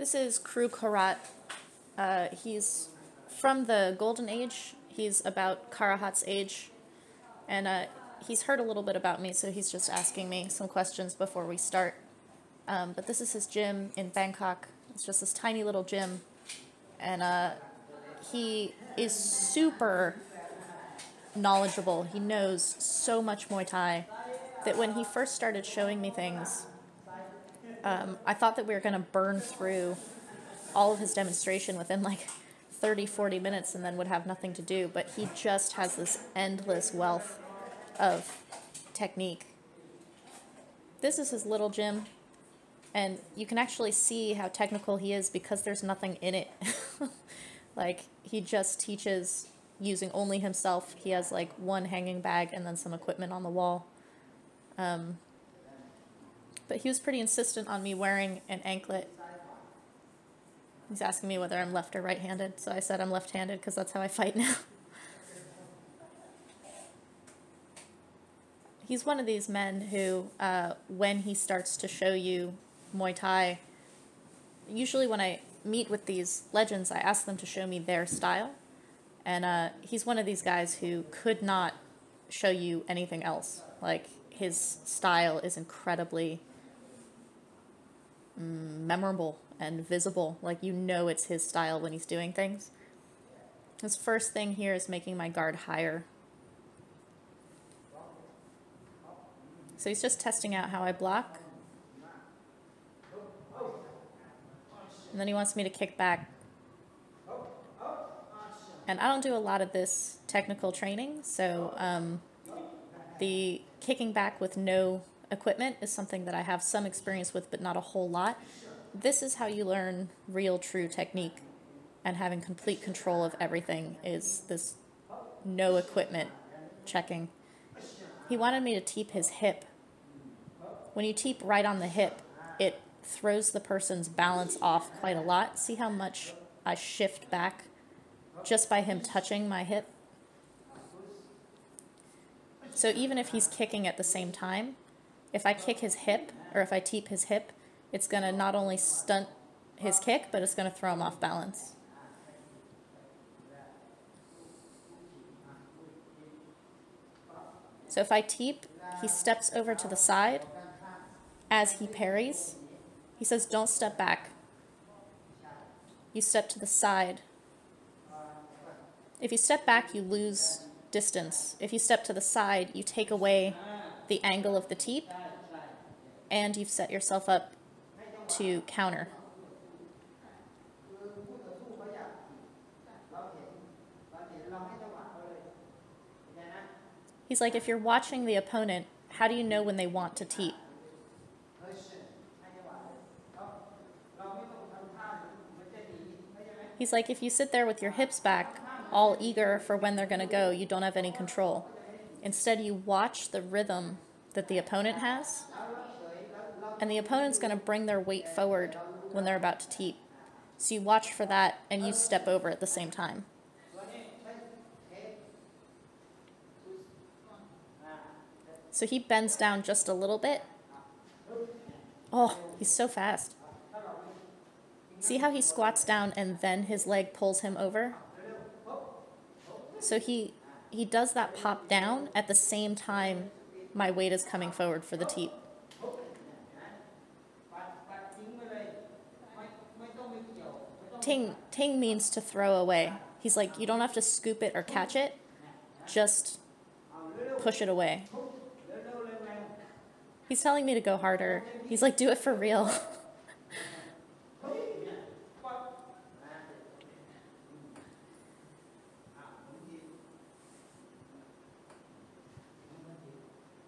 This is Crew Khorat. He's from the Golden Age. He's about Karahat's age. And he's heard a little bit about me, so he's just asking me some questions before we start. But this is his gym in Bangkok. It's just this tiny little gym. And he is super knowledgeable. He knows so much Muay Thai that when he first started showing me things, I thought that we were going to burn through all of his demonstration within like 30, 40 minutes and then would have nothing to do. But he just has this endless wealth of technique. This is his little gym, and you can actually see how technical he is because there's nothing in it. Like, he just teaches using only himself. He has like one hanging bag and then some equipment on the wall. But he was pretty insistent on me wearing an anklet. He's asking me whether I'm left or right-handed, so I said I'm left-handed because that's how I fight now. He's one of these men who, when he starts to show you Muay Thai, usually when I meet with these legends, I ask them to show me their style. And he's one of these guys who could not show you anything else. Like, his style is incredibly memorable and visible. Like, you know it's his style when he's doing things. His first thing here is making my guard higher. So he's just testing out how I block. And then he wants me to kick back. And I don't do a lot of this technical training, so the kicking back with no equipment is something that I have some experience with, but not a whole lot. This is how you learn real, true technique, and having complete control of everything is this no equipment checking. He wanted me to teep his hip. When you teep right on the hip, it throws the person's balance off quite a lot. See how much I shift back just by him touching my hip? So even if he's kicking at the same time, if I kick his hip, or if I teep his hip, it's going to not only stunt his kick, but it's going to throw him off balance. So if I teep, he steps over to the side as he parries. He says, don't step back. You step to the side. If you step back, you lose distance. If you step to the side, you take away the angle of the teep, and you've set yourself up to counter. He's like, if you're watching the opponent, how do you know when they want to teep? He's like, if you sit there with your hips back, all eager for when they're going to go, you don't have any control. Instead, you watch the rhythm that the opponent has, and the opponent's going to bring their weight forward when they're about to teep. So you watch for that, and you step over at the same time. So he bends down just a little bit. Oh, he's so fast. See how he squats down and then his leg pulls him over? So he does that pop down at the same time my weight is coming forward for the teep. Ting means to throw away. He's like, you don't have to scoop it or catch it, just push it away. He's telling me to go harder. He's like, do it for real.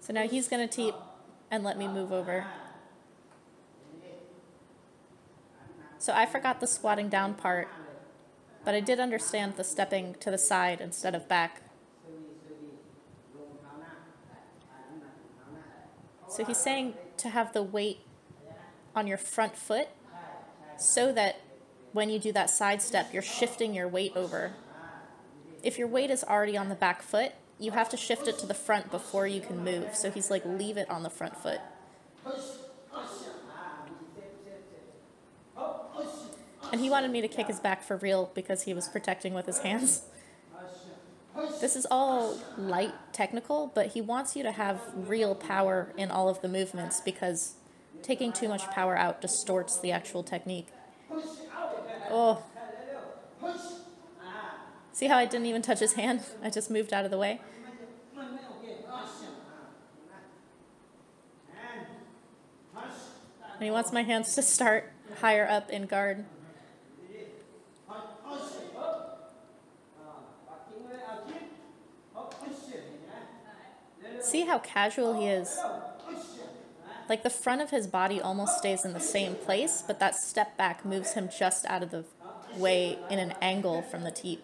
So now he's going to teep and let me move over. So I forgot the squatting down part, but I did understand the stepping to the side instead of back. So he's saying to have the weight on your front foot so that when you do that side step, you're shifting your weight over. If your weight is already on the back foot, you have to shift it to the front before you can move. So he's like, leave it on the front foot. And he wanted me to kick his back for real because he was protecting with his hands. This is all light technical, but he wants you to have real power in all of the movements because taking too much power out distorts the actual technique. Oh. See how I didn't even touch his hand? I just moved out of the way. And he wants my hands to start higher up in guard. See how casual he is? Like the front of his body almost stays in the same place, but that step back moves him just out of the way in an angle from the teep.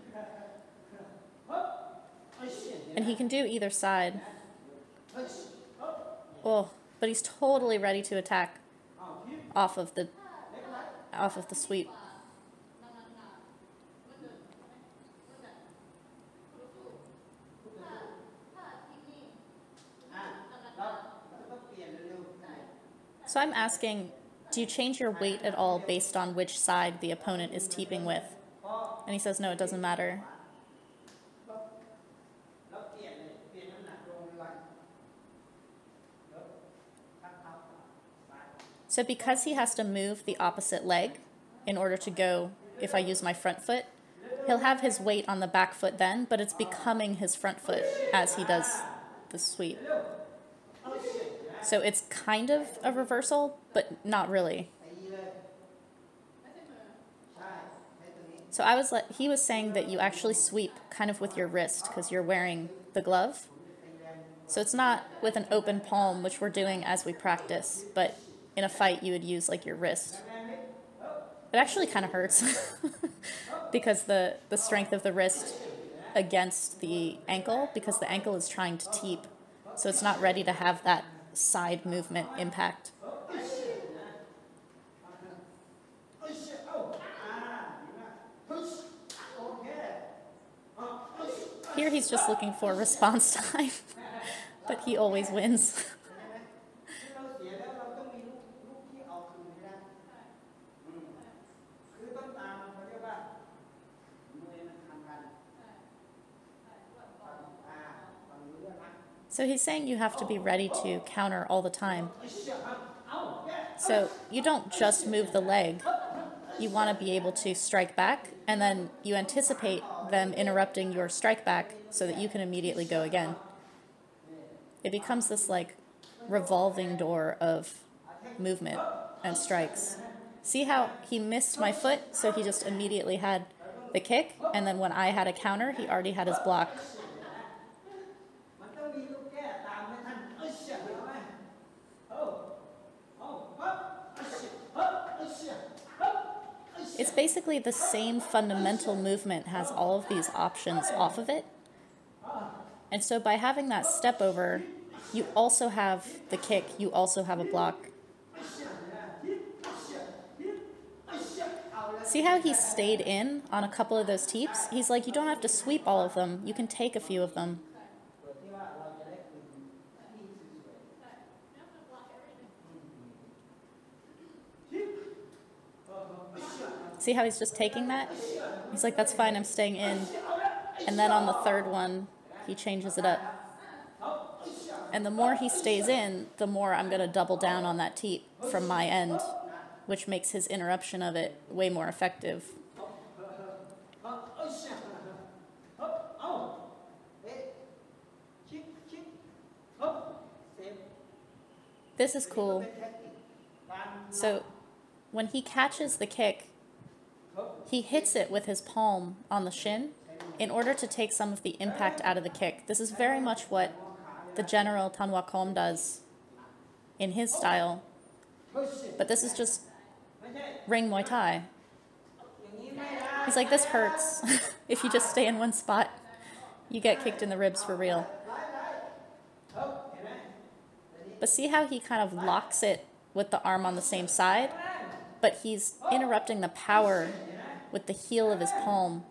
And he can do either side. Oh, but he's totally ready to attack off of the sweep. So I'm asking, do you change your weight at all based on which side the opponent is teeping with? And he says, no, it doesn't matter. So because he has to move the opposite leg in order to go, if I use my front foot, he'll have his weight on the back foot then, but it's becoming his front foot as he does the sweep. So it's kind of a reversal, but not really. So he was saying that you actually sweep kind of with your wrist because you're wearing the glove. So it's not with an open palm, which we're doing as we practice, but in a fight you would use like your wrist. It actually kind of hurts because the strength of the wrist against the ankle, because the ankle is trying to teep. So it's not ready to have that side movement impact. Here he's just looking for response time, but he always wins. So he's saying you have to be ready to counter all the time. So you don't just move the leg. You want to be able to strike back, and then you anticipate them interrupting your strike back so that you can immediately go again. It becomes this like revolving door of movement and strikes. See how he missed my foot, so he just immediately had the kick, and then when I had a counter, he already had his block. It's basically the same fundamental movement, has all of these options off of it. And so by having that step over, you also have the kick, you also have a block. See how he stayed in on a couple of those teeps? He's like, you don't have to sweep all of them, you can take a few of them. See how he's just taking that? He's like, that's fine, I'm staying in. And then on the third one, he changes it up. And the more he stays in, the more I'm going to double down on that teep from my end, which makes his interruption of it way more effective. This is cool. So when he catches the kick, he hits it with his palm on the shin in order to take some of the impact out of the kick. This is very much what the general Tan Wah Kom does in his style, but this is just ring Muay Thai. He's like, this hurts. If you just stay in one spot, you get kicked in the ribs for real. But see how he kind of locks it with the arm on the same side, but he's interrupting the power with the heel of his palm.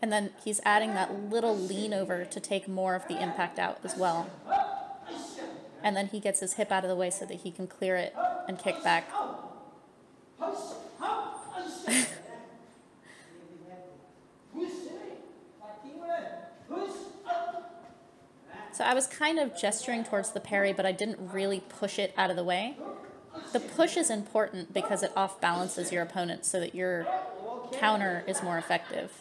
And then he's adding that little lean over to take more of the impact out as well. And then he gets his hip out of the way so that he can clear it. and kick back. So I was kind of gesturing towards the parry, but I didn't really push it out of the way. The push is important because it off-balances your opponent so that your counter is more effective.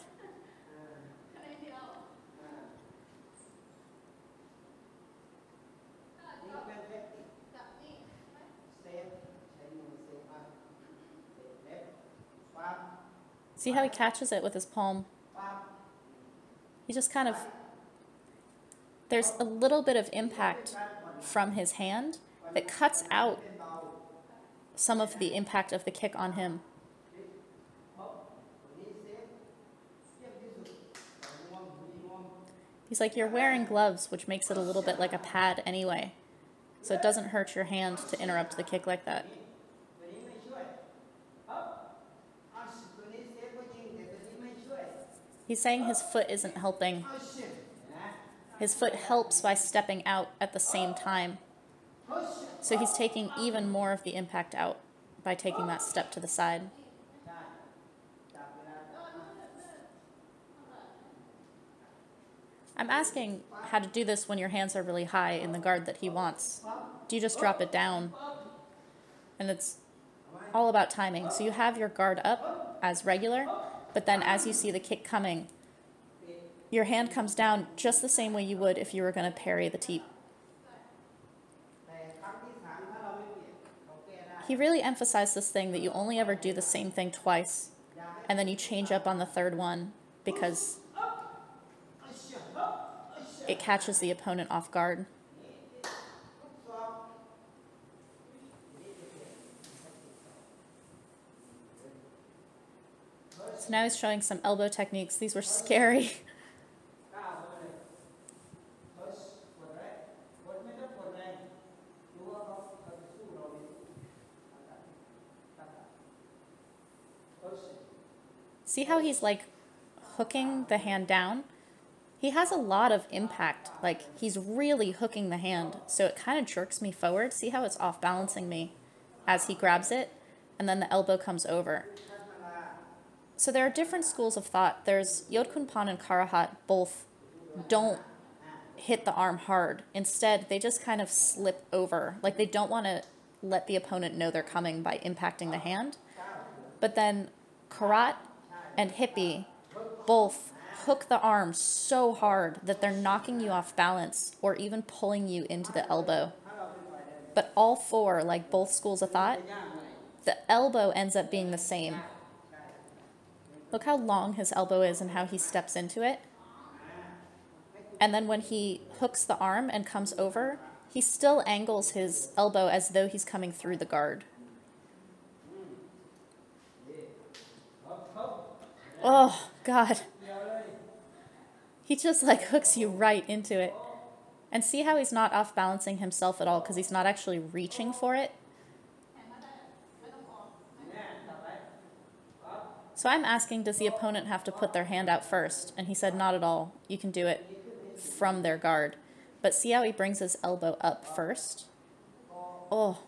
See how he catches it with his palm? He just kind of... There's a little bit of impact from his hand that cuts out some of the impact of the kick on him. He's like, you're wearing gloves, which makes it a little bit like a pad anyway. So it doesn't hurt your hand to interrupt the kick like that. He's saying his foot isn't helping. His foot helps by stepping out at the same time. So he's taking even more of the impact out by taking that step to the side. I'm asking how to do this when your hands are really high in the guard that he wants. Do you just drop it down? And it's all about timing. So you have your guard up as regular, but then as you see the kick coming, your hand comes down just the same way you would if you were going to parry the teep. He really emphasized this thing that you only ever do the same thing twice, and then you change up on the third one because it catches the opponent off guard. So now he's showing some elbow techniques. These were scary. See how he's like hooking the hand down? He has a lot of impact. Like he's really hooking the hand. So it kind of jerks me forward. See how it's off balancing me as he grabs it? And then the elbow comes over. So there are different schools of thought. There's Yodkunpan and Khorat both don't hit the arm hard. Instead, they just kind of slip over. Like they don't want to let the opponent know they're coming by impacting the hand. But then Khorat and Hippie both hook the arm so hard that they're knocking you off balance or even pulling you into the elbow. But all four, like both schools of thought, the elbow ends up being the same. Look how long his elbow is and how he steps into it. And then when he hooks the arm and comes over, he still angles his elbow as though he's coming through the guard. Oh, God. He just like hooks you right into it. And see how he's not off balancing himself at all because he's not actually reaching for it? So I'm asking, does the opponent have to put their hand out first? And he said, not at all. You can do it from their guard. But see how he brings his elbow up first? Oh.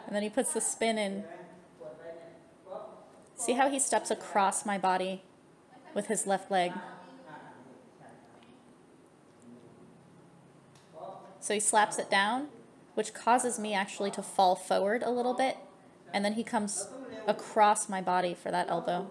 And then he puts the spin in. See how he steps across my body with his left leg? So he slaps it down, which causes me actually to fall forward a little bit. And then he comes across my body for that elbow.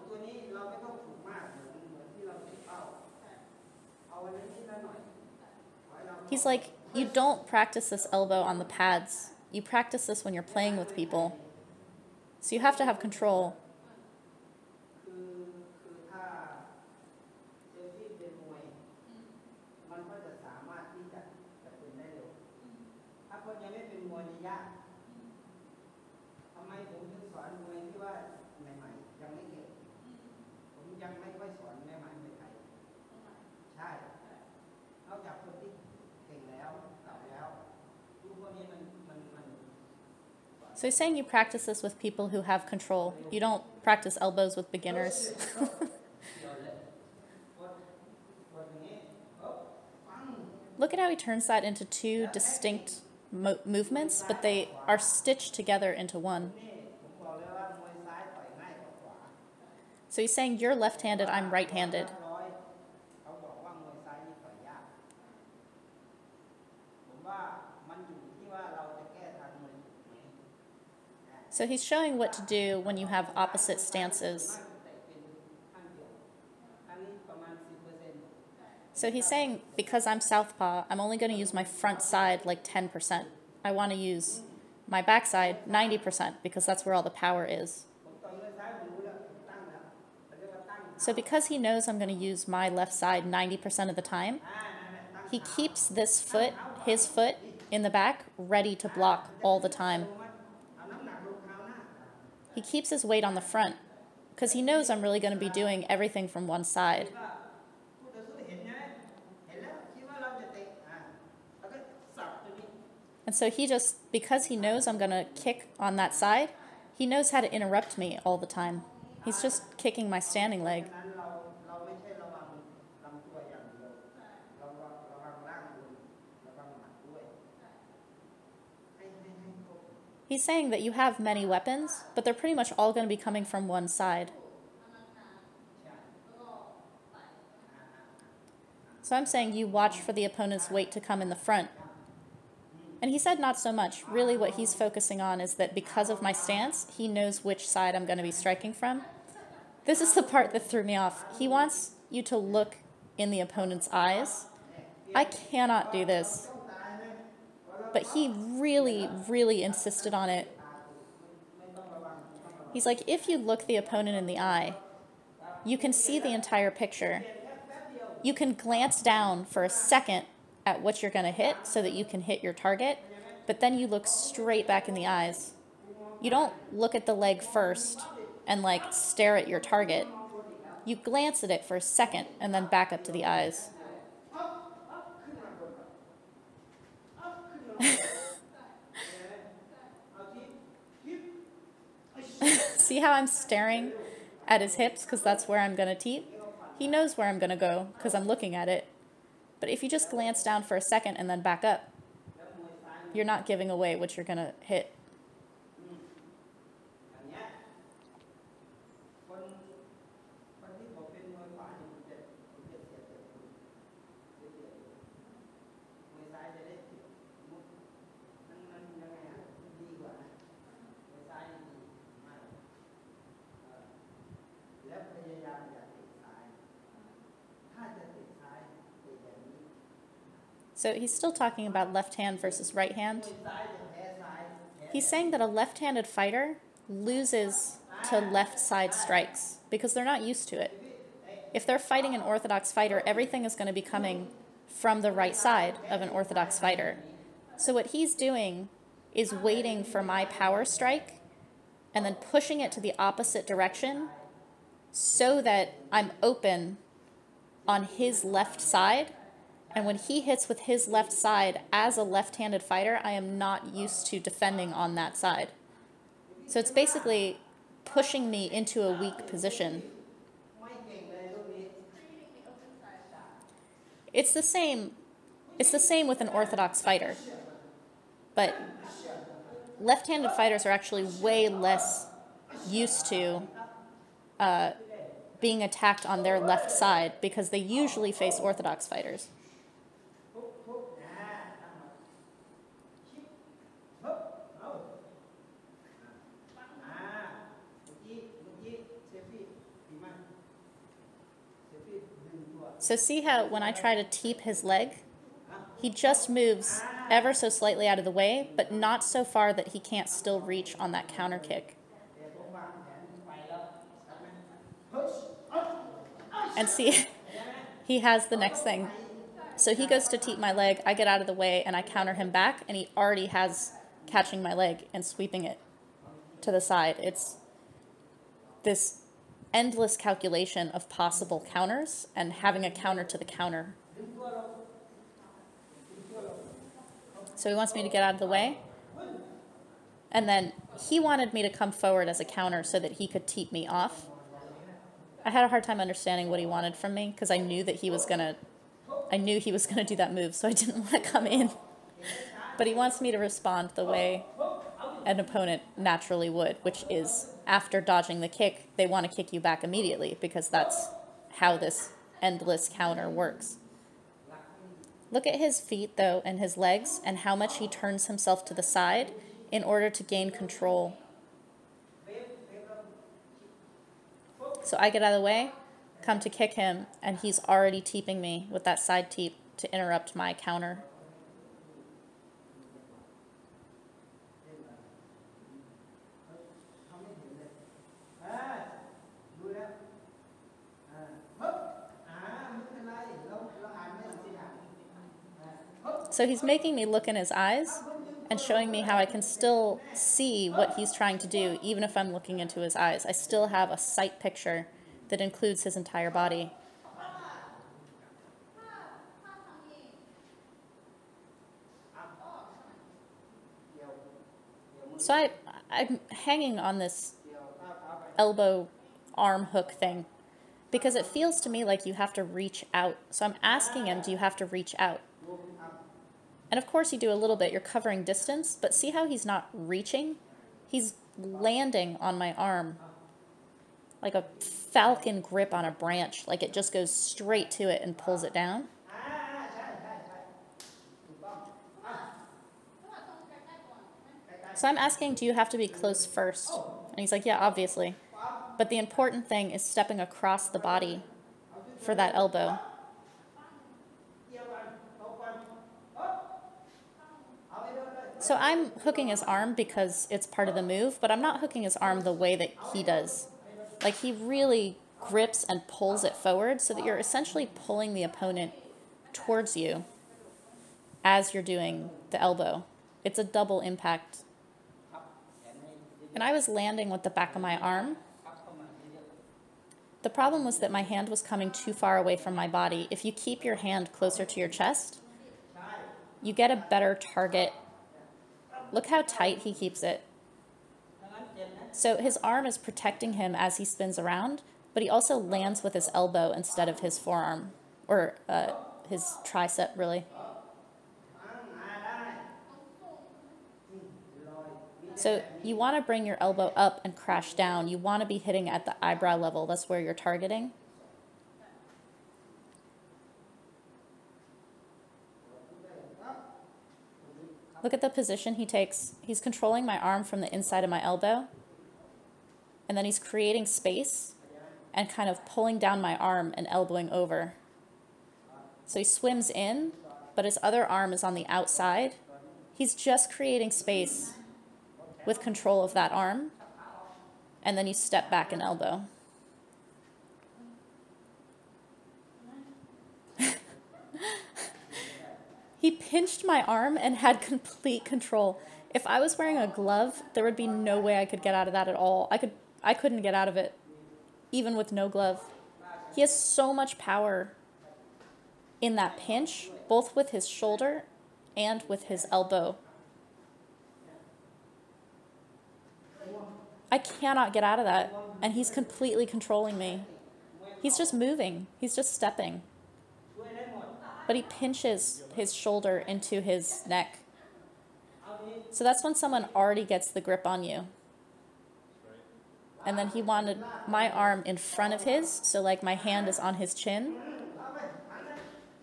He's like, you don't practice this elbow on the pads. You practice this when you're playing with people. So you have to have control. So he's saying you practice this with people who have control. You don't practice elbows with beginners. Look at how he turns that into two distinct movements, but they are stitched together into one. So he's saying you're left-handed, I'm right-handed. So he's showing what to do when you have opposite stances. So he's saying, because I'm southpaw, I'm only going to use my front side like 10%. I want to use my back side 90% because that's where all the power is. So because he knows I'm going to use my left side 90% of the time, he keeps this foot, his foot, in the back ready to block all the time. He keeps his weight on the front because he knows I'm really going to be doing everything from one side. And so he just, because he knows I'm going to kick on that side, he knows how to interrupt me all the time. He's just kicking my standing leg. He's saying that you have many weapons, but they're pretty much all going to be coming from one side. So I'm saying you watch for the opponent's weight to come in the front. And he said not so much. Really what he's focusing on is that because of my stance, he knows which side I'm going to be striking from. This is the part that threw me off. He wants you to look in the opponent's eyes. I cannot do this. But he really, really insisted on it. He's like, if you look the opponent in the eye, you can see the entire picture. You can glance down for a second at what you're going to hit so that you can hit your target, but then you look straight back in the eyes. You don't look at the leg first and like stare at your target. You glance at it for a second and then back up to the eyes. See how I'm staring at his hips because that's where I'm going to teep? He knows where I'm going to go because I'm looking at it. But if you just glance down for a second and then back up, you're not giving away what you're going to hit. So he's still talking about left hand versus right hand. He's saying that a left-handed fighter loses to left side strikes because they're not used to it. If they're fighting an orthodox fighter, everything is going to be coming from the right side of an orthodox fighter. So what he's doing is waiting for my power strike and then pushing it to the opposite direction so that I'm open on his left side. And when he hits with his left side, as a left-handed fighter, I am not used to defending on that side. So it's basically pushing me into a weak position. It's the same with an orthodox fighter. But left-handed fighters are actually way less used to being attacked on their left side because they usually face orthodox fighters. So see how when I try to teep his leg, he just moves ever so slightly out of the way, but not so far that he can't still reach on that counter kick. And see, he has the next thing. So he goes to teep my leg, I get out of the way, and I counter him back, and he already has catching my leg and sweeping it to the side. It's this endless calculation of possible counters and having a counter to the counter. So he wants me to get out of the way. And then he wanted me to come forward as a counter so that he could teep me off. I had a hard time understanding what he wanted from me because I knew that he was going to I knew he was going to do that move, so I didn't want to come in. But he wants me to respond the way an opponent naturally would, which is after dodging the kick, they want to kick you back immediately because that's how this endless counter works. Look at his feet, though, and his legs, and how much he turns himself to the side in order to gain control. So I get out of the way, come to kick him, and he's already teeping me with that side teep to interrupt my counter. So he's making me look in his eyes and showing me how I can still see what he's trying to do, even if I'm looking into his eyes. I still have a sight picture that includes his entire body. So I'm hanging on this elbow arm hook thing because it feels to me like you have to reach out. So I'm asking him, do you have to reach out? And of course you do a little bit, you're covering distance, but see how he's not reaching? He's landing on my arm like a falcon grip on a branch, like it just goes straight to it and pulls it down. So I'm asking, do you have to be close first? And he's like, yeah, obviously. But the important thing is stepping across the body for that elbow. So I'm hooking his arm because it's part of the move, but I'm not hooking his arm the way that he does. Like, he really grips and pulls it forward so that you're essentially pulling the opponent towards you as you're doing the elbow. It's a double impact. And I was landing with the back of my arm. The problem was that my hand was coming too far away from my body. If you keep your hand closer to your chest, you get a better target. Look how tight he keeps it. So his arm is protecting him as he spins around, but he also lands with his elbow instead of his forearm, or his tricep, really. So you want to bring your elbow up and crash down. You want to be hitting at the eyebrow level. That's where you're targeting. Look at the position he takes. He's controlling my arm from the inside of my elbow. And then he's creating space and kind of pulling down my arm and elbowing over. So he swims in, but his other arm is on the outside. He's just creating space with control of that arm. And then you step back and elbow. He pinched my arm and had complete control. If I was wearing a glove, there would be no way I could get out of that at all. I couldn't get out of it, even with no glove. He has so much power in that pinch, both with his shoulder and with his elbow. I cannot get out of that, and he's completely controlling me. He's just moving. He's just stepping. But he pinches his shoulder into his neck. So that's when someone already gets the grip on you. And then he wanted my arm in front of his, so like my hand is on his chin.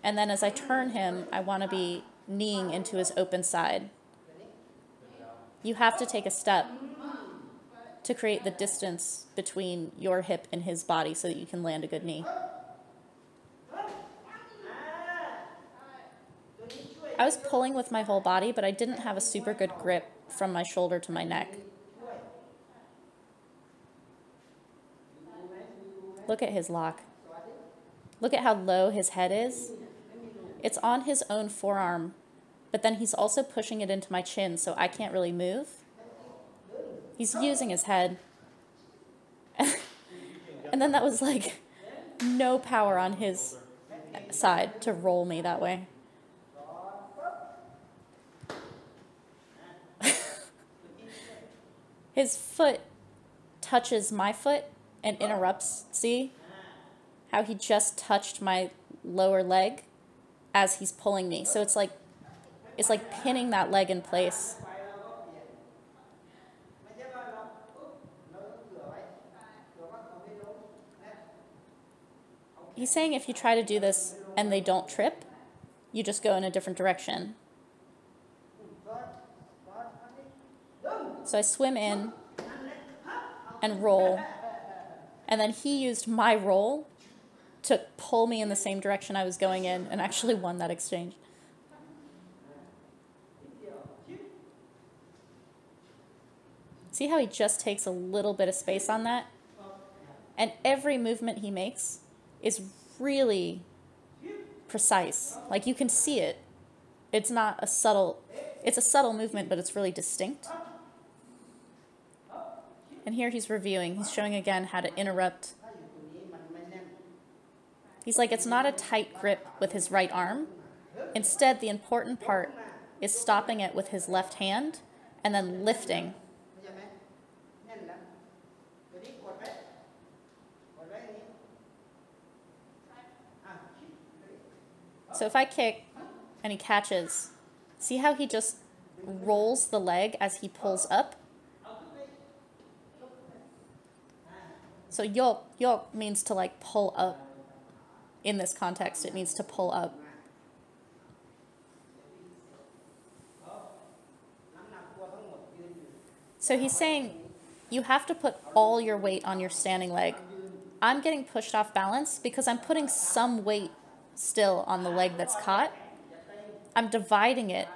And then as I turn him, I want to be kneeing into his open side. You have to take a step to create the distance between your hip and his body so that you can land a good knee. I was pulling with my whole body, but I didn't have a super good grip from my shoulder to my neck. Look at his lock. Look at how low his head is. It's on his own forearm, but then he's also pushing it into my chin, so I can't really move. He's using his head. And then that was like no power on his side to roll me that way. His foot touches my foot and interrupts. See how he just touched my lower leg as he's pulling me. So it's like pinning that leg in place. He's saying if you try to do this and they don't trip, you just go in a different direction. So I swim in and roll, and then he used my roll to pull me in the same direction I was going in and actually won that exchange. See how he just takes a little bit of space on that? And every movement he makes is really precise. Like, you can see it. It's not a subtle, it's a subtle movement, but it's really distinct. And here he's reviewing. He's showing again how to interrupt. He's like, it's not a tight grip with his right arm. Instead, the important part is stopping it with his left hand and then lifting. So if I kick and he catches, see how he just rolls the leg as he pulls up? So yok means to like pull up. In this context, it means to pull up. So he's saying you have to put all your weight on your standing leg. I'm getting pushed off balance because I'm putting some weight still on the leg that's caught. I'm dividing it.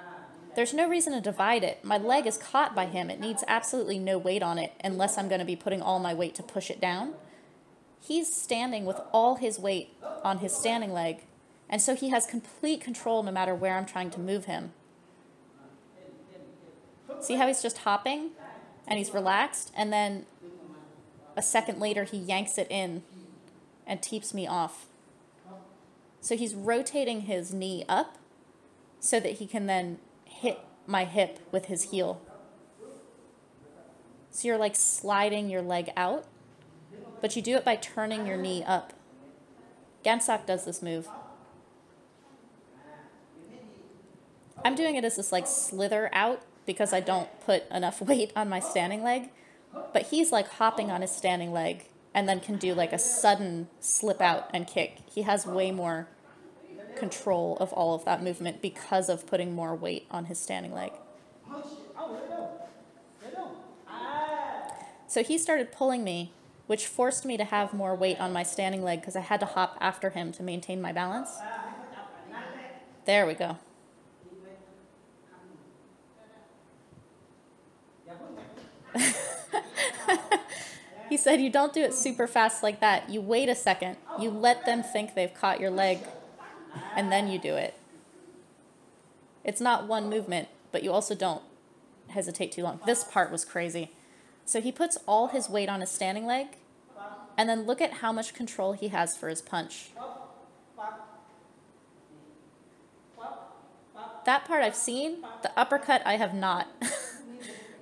There's no reason to divide it. My leg is caught by him. It needs absolutely no weight on it unless I'm going to be putting all my weight to push it down. He's standing with all his weight on his standing leg, and so he has complete control no matter where I'm trying to move him. See how he's just hopping and he's relaxed, and then a second later he yanks it in and teeps me off. So he's rotating his knee up so that he can then hit my hip with his heel. So you're like sliding your leg out, but you do it by turning your knee up. Gansak does this move. I'm doing it as this like slither out because I don't put enough weight on my standing leg, but he's like hopping on his standing leg and then can do like a sudden slip out and kick. He has way more control of all of that movement because of putting more weight on his standing leg. So he started pulling me, which forced me to have more weight on my standing leg because I had to hop after him to maintain my balance. There we go. He said you don't do it super fast like that. You wait a second. You let them think they've caught your leg, and then you do it. It's not one movement, but you also don't hesitate too long. This part was crazy. So he puts all his weight on his standing leg, and then look at how much control he has for his punch. That part I've seen, the uppercut I have not.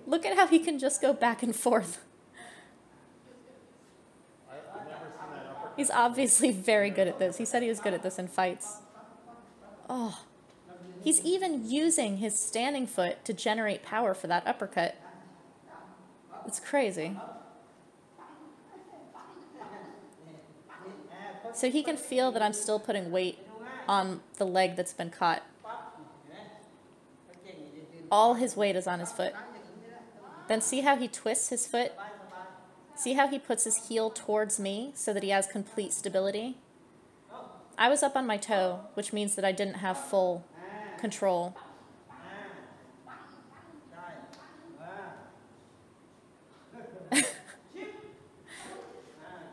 Look at how he can just go back and forth. He's obviously very good at this. He said he was good at this in fights. Oh, he's even using his standing foot to generate power for that uppercut. It's crazy. So he can feel that I'm still putting weight on the leg that's been caught. All his weight is on his foot. Then see how he twists his foot? See how he puts his heel towards me so that he has complete stability? I was up on my toe, which means that I didn't have full control.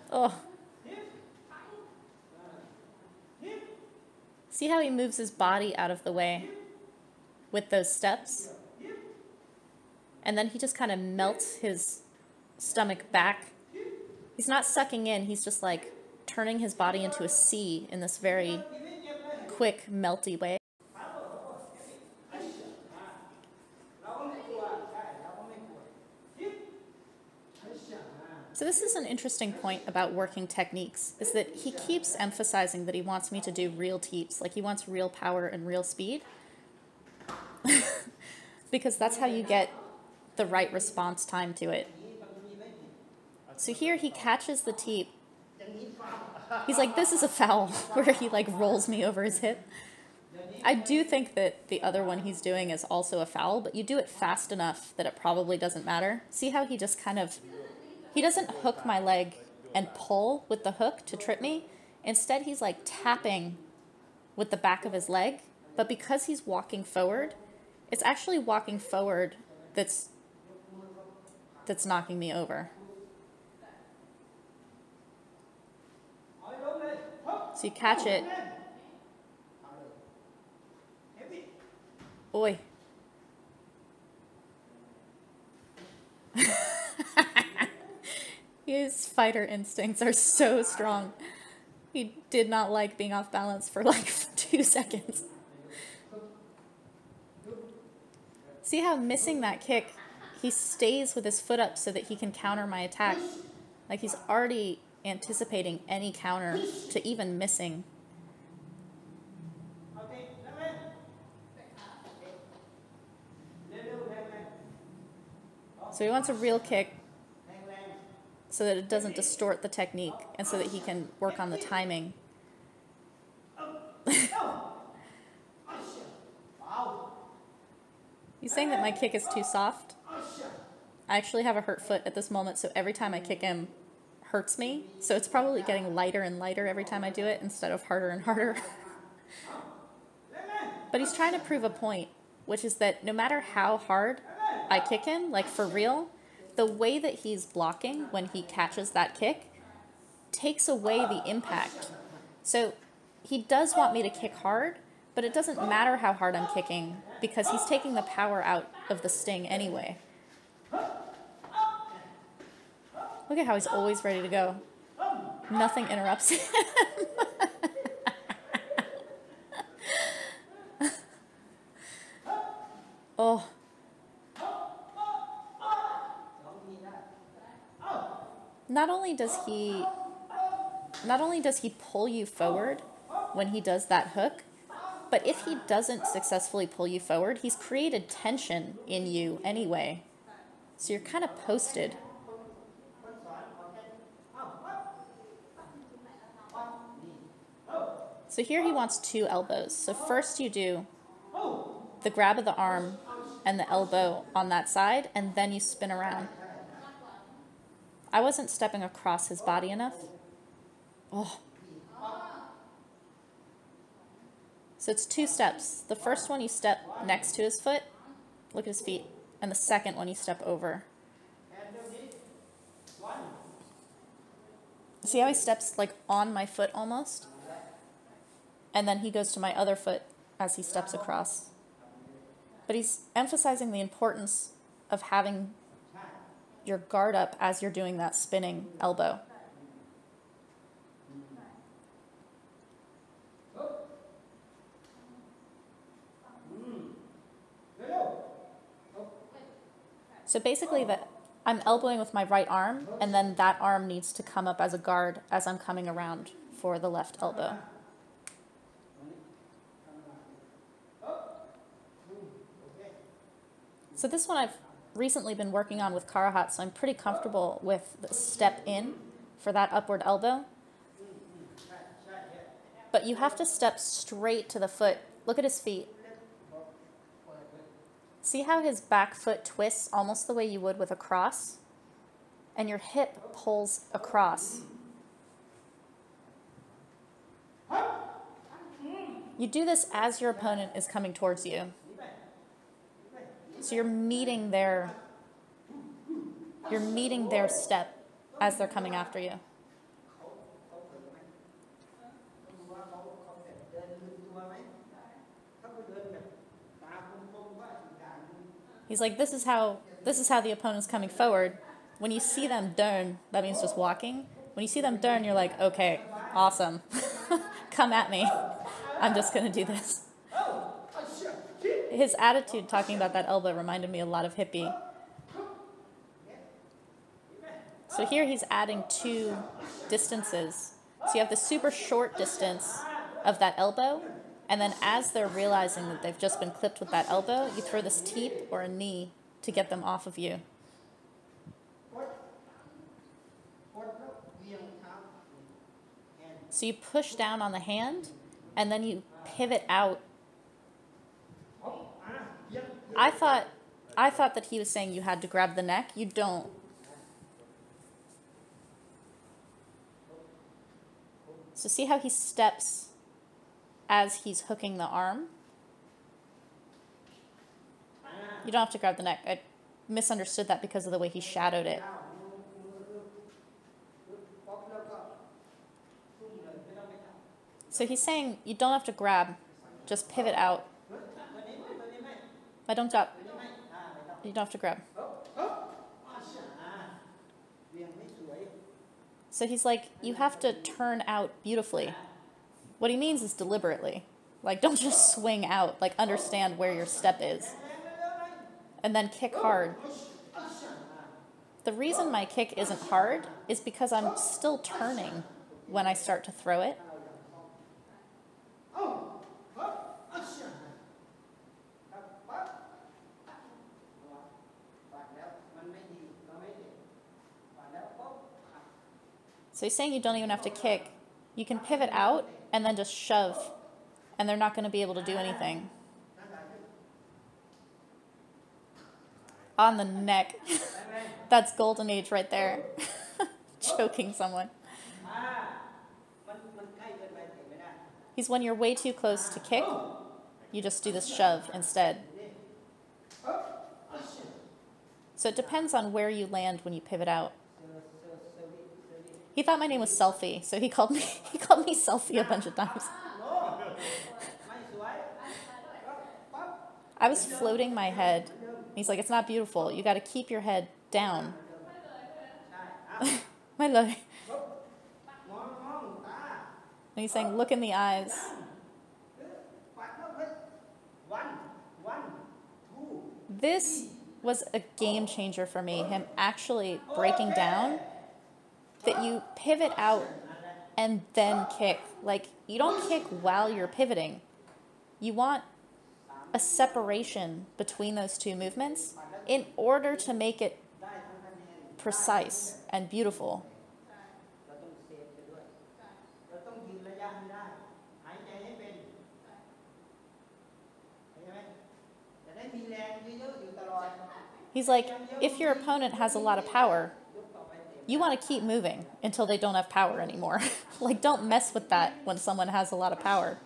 Oh. See how he moves his body out of the way with those steps? And then he just kind of melts his stomach back. He's not sucking in, he's just like turning his body into a C in this very quick, melty way. So this is an interesting point about working techniques, is that he keeps emphasizing that he wants me to do real teeps, like he wants real power and real speed, because that's how you get the right response time to it. So here he catches the teep. He's like, this is a foul, where he like rolls me over his hip. I do think that the other one he's doing is also a foul, but you do it fast enough that it probably doesn't matter. See how he just kind of, he doesn't hook my leg and pull with the hook to trip me. Instead, he's like tapping with the back of his leg, but because he's walking forward, it's actually walking forward that's knocking me over. So you catch it. Oi. His fighter instincts are so strong. He did not like being off balance for like 2 seconds. See how missing that kick, he stays with his foot up so that he can counter my attack. Like he's already anticipating any counter to even missing. So he wants a real kick so that it doesn't distort the technique and so that he can work on the timing. He's saying that my kick is too soft. I actually have a hurt foot at this moment, so every time I kick him hurts me. So it's probably getting lighter and lighter every time I do it instead of harder and harder. But he's trying to prove a point, which is that no matter how hard I kick him, like for real, the way that he's blocking when he catches that kick takes away the impact. So he does want me to kick hard, but it doesn't matter how hard I'm kicking because he's taking the power out of the sting anyway. Look at how he's always ready to go. Nothing interrupts him. Oh. Not only does he pull you forward when he does that hook, but if he doesn't successfully pull you forward, he's created tension in you anyway. So you're kind of posted. So here he wants 2 elbows. So first you do the grab of the arm and the elbow on that side, and then you spin around. I wasn't stepping across his body enough. Oh. So it's 2 steps. The first one you step next to his foot, look at his feet, and the second one you step over. See how he steps like on my foot almost? And then he goes to my other foot as he steps across. But he's emphasizing the importance of having your guard up as you're doing that spinning elbow. So basically I'm elbowing with my right arm, and then that arm needs to come up as a guard as I'm coming around for the left elbow. So this one I've recently been working on with Khorat, so I'm pretty comfortable with the step in for that upward elbow. But you have to step straight to the foot. Look at his feet. See how his back foot twists almost the way you would with a cross? And your hip pulls across. You do this as your opponent is coming towards you. So you're meeting their step as they're coming after you. He's like, this is how the opponent's coming forward. When you see them turn, that means just walking. When you see them turn, you're like, okay, awesome. Come at me. I'm just going to do this. His attitude talking about that elbow reminded me a lot of Hippie. So here he's adding 2 distances. So you have the super short distance of that elbow, and then as they're realizing that they've just been clipped with that elbow, you throw this teep or a knee to get them off of you. So you push down on the hand, and then you pivot out. I thought that he was saying you had to grab the neck. You don't. So see how he steps as he's hooking the arm? You don't have to grab the neck. I misunderstood that because of the way he shadowed it. So he's saying you don't have to grab, just pivot out. I don't drop. You don't have to grab. So he's like, you have to turn out beautifully. What he means is deliberately. Like, don't just swing out. Like, understand where your step is. And then kick hard. The reason my kick isn't hard is because I'm still turning when I start to throw it. So he's saying you don't even have to kick. You can pivot out and then just shove, and they're not going to be able to do anything. On the neck. That's golden age right there. Choking someone. He's when you're way too close to kick, you just do this shove instead. So it depends on where you land when you pivot out. He thought my name was Sylvie, so he called me Sylvie a bunch of times. I was floating my head. He's like, it's not beautiful. You got to keep your head down. My love. And he's saying, look in the eyes. This was a game changer for me, him actually breaking down that you pivot out and then kick. Like, you don't kick while you're pivoting. You want a separation between those 2 movements in order to make it precise and beautiful. He's like, if your opponent has a lot of power, you want to keep moving until they don't have power anymore. Like, don't mess with that when someone has a lot of power.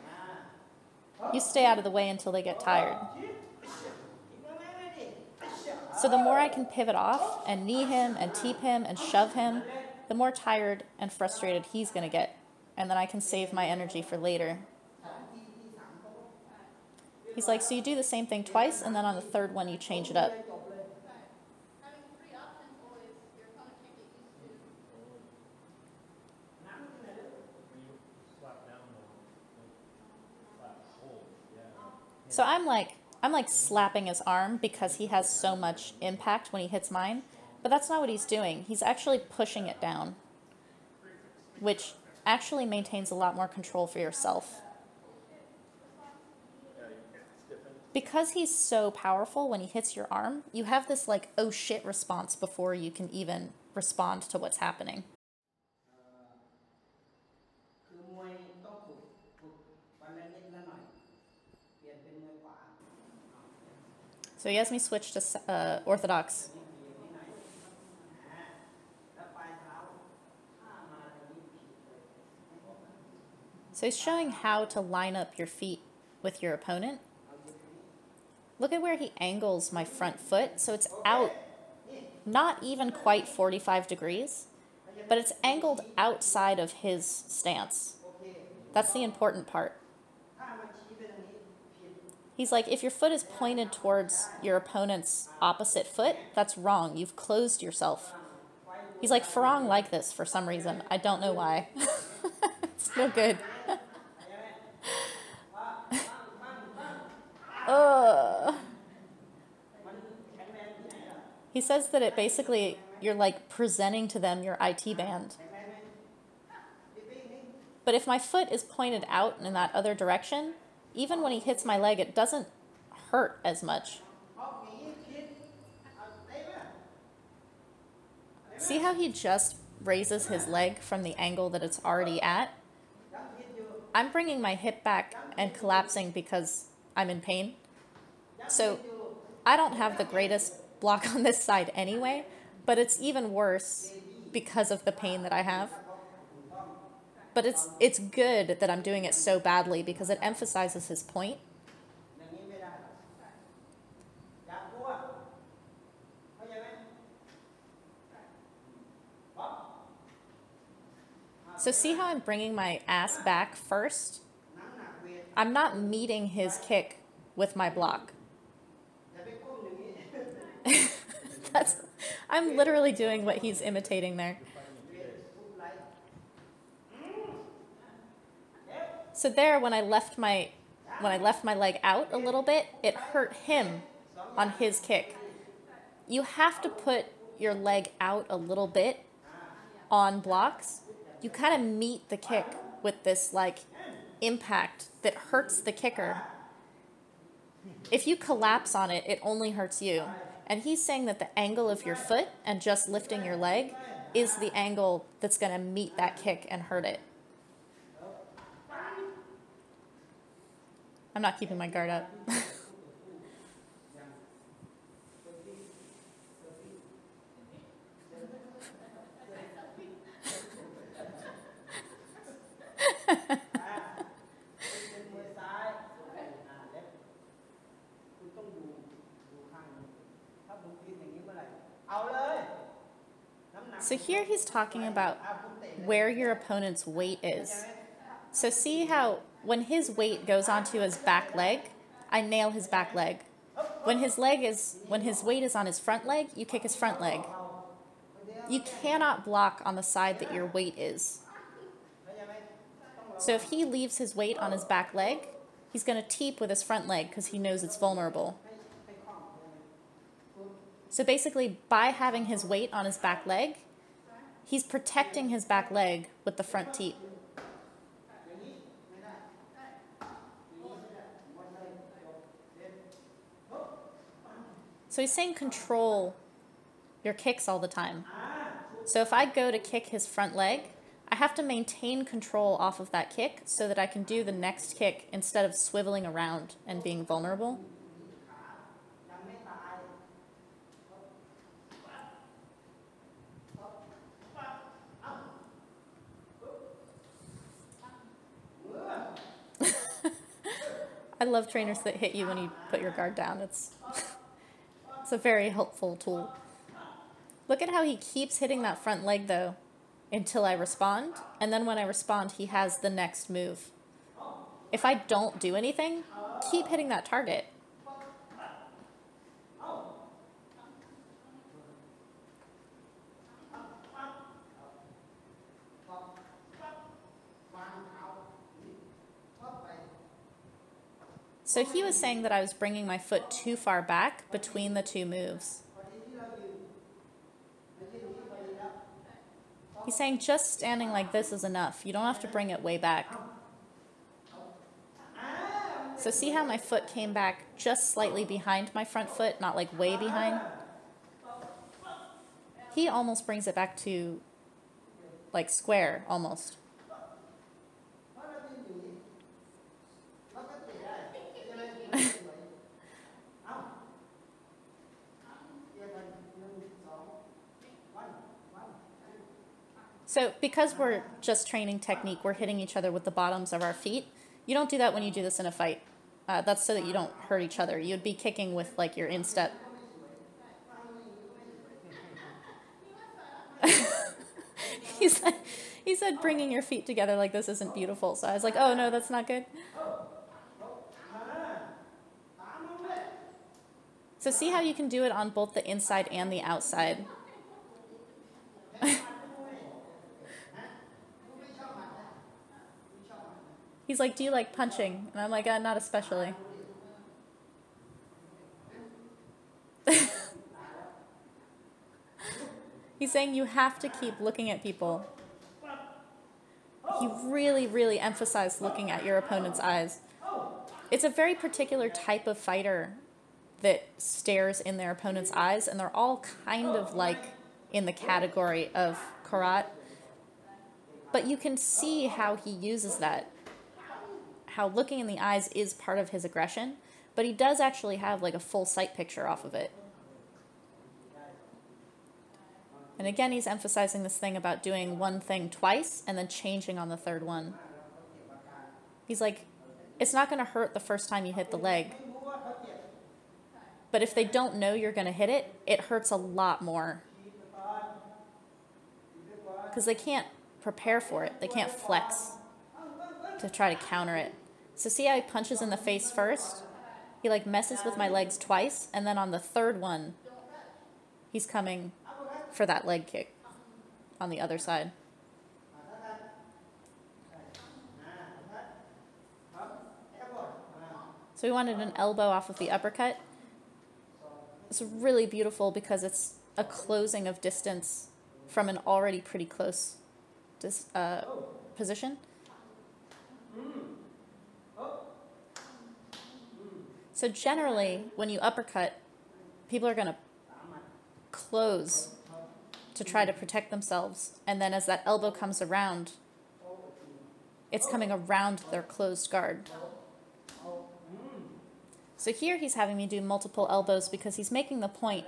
You stay out of the way until they get tired. So the more I can pivot off and knee him and teep him and shove him, the more tired and frustrated he's going to get. And then I can save my energy for later. He's like, so you do the same thing twice, and then on the 3rd one you change it up. So I'm like slapping his arm because he has so much impact when he hits mine. But that's not what he's doing. He's actually pushing it down, which actually maintains a lot more control for yourself. Because he's so powerful when he hits your arm, you have this like, oh shit response before you can even respond to what's happening. So he has me switch to orthodox. So he's showing how to line up your feet with your opponent. Look at where he angles my front foot. So it's out, not even quite 45 degrees, but it's angled outside of his stance. That's the important part. He's like, if your foot is pointed towards your opponent's opposite foot, that's wrong. You've closed yourself. He's like, Farang like this for some reason. I don't know why. It's no good. He says that it basically you're like presenting to them your IT band. But if my foot is pointed out in that other direction, even when he hits my leg, it doesn't hurt as much. See how he just raises his leg from the angle that it's already at? I'm bringing my hip back and collapsing because I'm in pain. So I don't have the greatest block on this side anyway, but it's even worse because of the pain that I have. But it's good that I'm doing it so badly because it emphasizes his point. So see how I'm bringing my ass back first? I'm not meeting his kick with my block. I'm literally doing what he's imitating there. So there, when I left my leg out a little bit, it hurt him on his kick. You have to put your leg out a little bit on blocks. You kind of meet the kick with this like impact that hurts the kicker. If you collapse on it, it only hurts you. And he's saying that the angle of your foot and just lifting your leg is the angle that's going to meet that kick and hurt it. I'm not keeping my guard up. So here he's talking about where your opponent's weight is. So see how when his weight goes onto his back leg, I nail his back leg. When his weight is on his front leg, you kick his front leg. You cannot block on the side that your weight is. So if he leaves his weight on his back leg, he's going to teep with his front leg because he knows it's vulnerable. So basically, by having his weight on his back leg, he's protecting his back leg with the front teep. So he's saying control your kicks all the time. So if I go to kick his front leg, I have to maintain control off of that kick so that I can do the next kick instead of swiveling around and being vulnerable. I love trainers that hit you when you put your guard down. It's a very helpful tool. Look at how he keeps hitting that front leg though until I respond, and then when I respond he has the next move. If I don't do anything, keep hitting that target. So he was saying that I was bringing my foot too far back between the two moves. He's saying just standing like this is enough. You don't have to bring it way back. So see how my foot came back just slightly behind my front foot, not like way behind? He almost brings it back to like square, almost. So because we're just training technique, we're hitting each other with the bottoms of our feet. You don't do that when you do this in a fight. That's so that you don't hurt each other. You'd be kicking with like your instep. He said bringing your feet together like this isn't beautiful. So I was like, oh no, that's not good. So see how you can do it on both the inside and the outside. He's like, do you like punching? And I'm like, not especially. He's saying you have to keep looking at people. He really, really emphasized looking at your opponent's eyes. It's a very particular type of fighter that stares in their opponent's eyes, and they're all kind of like in the category of Khorat. But you can see how he uses that, how looking in the eyes is part of his aggression, but he does actually have like a full sight picture off of it. And again, he's emphasizing this thing about doing one thing twice and then changing on the third one. He's like, it's not going to hurt the first time you hit the leg. But if they don't know you're going to hit it, it hurts a lot more. Because they can't prepare for it. They can't flex to try to counter it. So see how he punches in the face first? He like messes with my legs twice, and then on the third one, he's coming for that leg kick on the other side. So we wanted an elbow off of the uppercut. It's really beautiful because it's a closing of distance from an already pretty close position. So generally, when you uppercut, people are going to close to try to protect themselves. And then as that elbow comes around, it's coming around their closed guard. So here he's having me do multiple elbows because he's making the point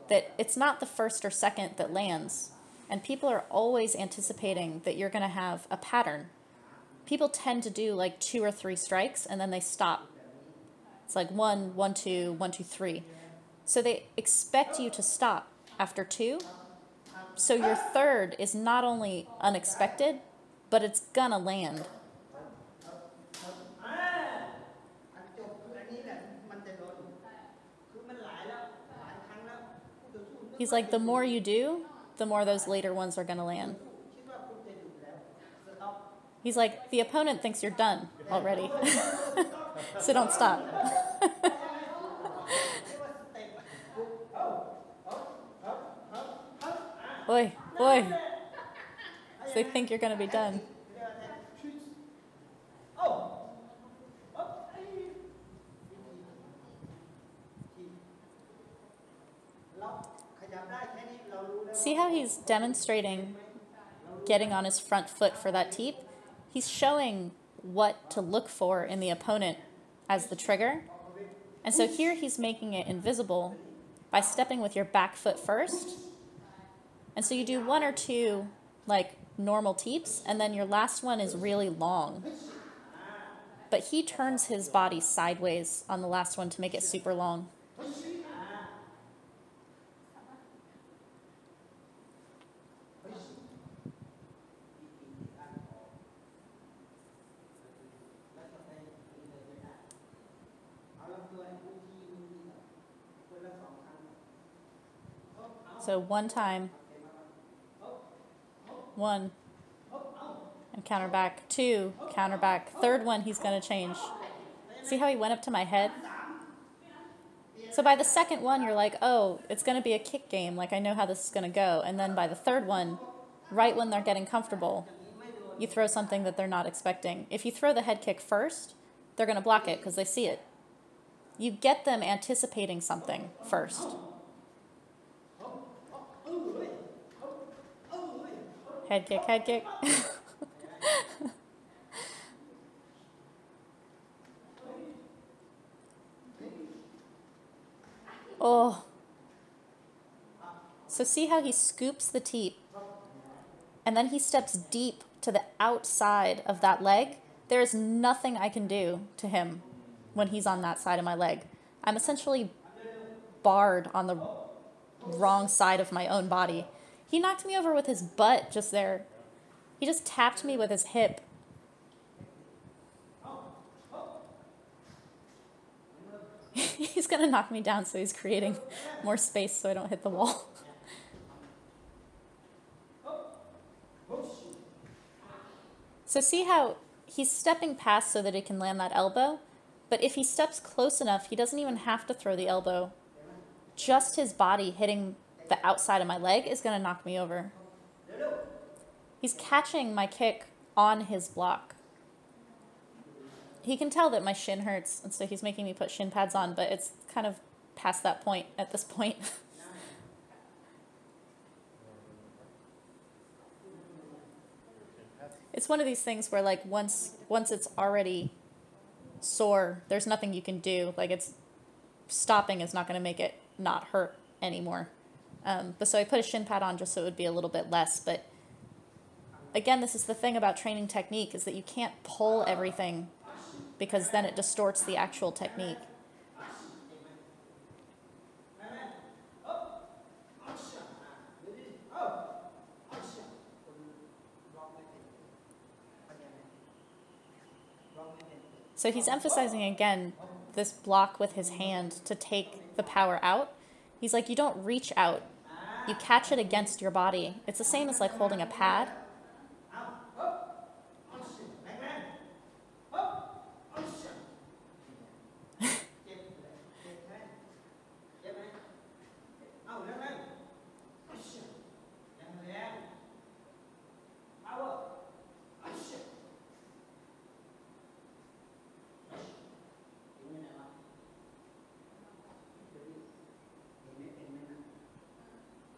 that it's not the first or second that lands. And people are always anticipating that you're going to have a pattern. People tend to do like 2 or 3 strikes and then they stop. It's like 1, 1, 2, 1, 2, 3. So they expect you to stop after 2. So your third is not only unexpected, but it's gonna land. He's like, the more you do, the more those later ones are gonna land. He's like, the opponent thinks you're done already. So don't stop. Oi, oi. So they think you're going to be done. See how he's demonstrating getting on his front foot for that teep? He's showing what to look for in the opponent as the trigger. And so here he's making it invisible by stepping with your back foot first. And so you do 1 or 2 like normal teeps, and then your last one is really long. But he turns his body sideways on the last one to make it super long. So 1 time, 1, and counter back, 2, counter back. Third one he's going to change. See how he went up to my head? So by the second one, you're like, oh, it's going to be a kick game. Like, I know how this is going to go. And then by the third one, right when they're getting comfortable, you throw something that they're not expecting. If you throw the head kick first, they're going to block it because they see it. You get them anticipating something first. Head kick, head kick. Oh. So see how he scoops the teep, and then he steps deep to the outside of that leg? There is nothing I can do to him when he's on that side of my leg. I'm essentially barred on the wrong side of my own body. He knocked me over with his butt just there. He just tapped me with his hip. He's going to knock me down, so he's creating more space so I don't hit the wall. So see how he's stepping past so that he can land that elbow? But if he steps close enough, he doesn't even have to throw the elbow. Just his body hitting the outside of my leg is going to knock me over. He's catching my kick on his block. He can tell that my shin hurts, and so he's making me put shin pads on, but it's kind of past that point at this point. It's one of these things where, like, once it's already sore, there's nothing you can do. Like, it's stopping is not going to make it not hurt anymore. But so I put a shin pad on just so it would be a little bit less. But again, this is the thing about training technique, is that you can't pull everything because then it distorts the actual technique. So he's emphasizing again this block with his hand to take the power out. He's like, you don't reach out. You catch it against your body. It's the same as like holding a pad.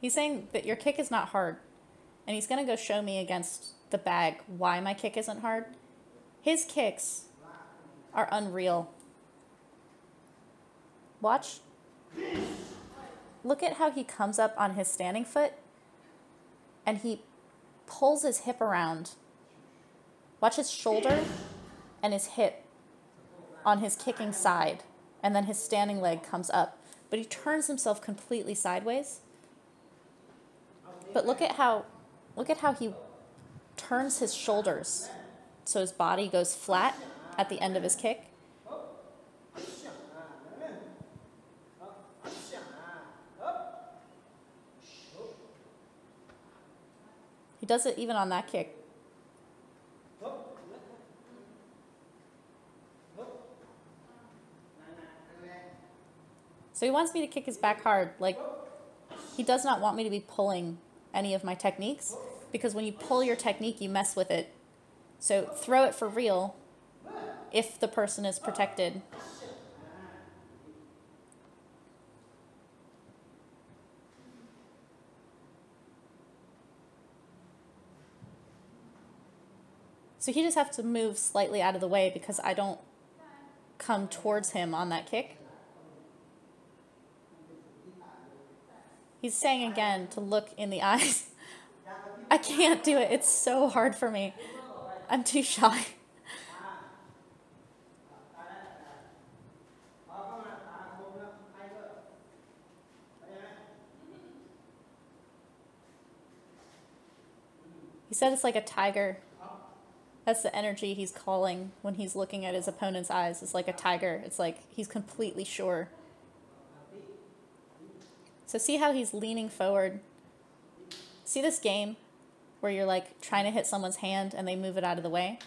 He's saying that your kick is not hard, and he's going to go show me against the bag why my kick isn't hard. His kicks are unreal. Watch. Look at how he comes up on his standing foot, and he pulls his hip around. Watch his shoulder and his hip on his kicking side, and then his standing leg comes up. But he turns himself completely sideways. But look at how he turns his shoulders so his body goes flat at the end of his kick. He does it even on that kick. So he wants me to kick his back hard. Like, he does not want me to be pulling any of my techniques, because when you pull your technique, you mess with it. So throw it for real if the person is protected. So he just has to move slightly out of the way because I don't come towards him on that kick. He's saying again to look in the eyes. I can't do it. It's so hard for me. I'm too shy. He said it's like a tiger. That's the energy he's calling when he's looking at his opponent's eyes. It's like a tiger. It's like he's completely sure. So see how he's leaning forward? See this game where you're like trying to hit someone's hand and they move it out of the way?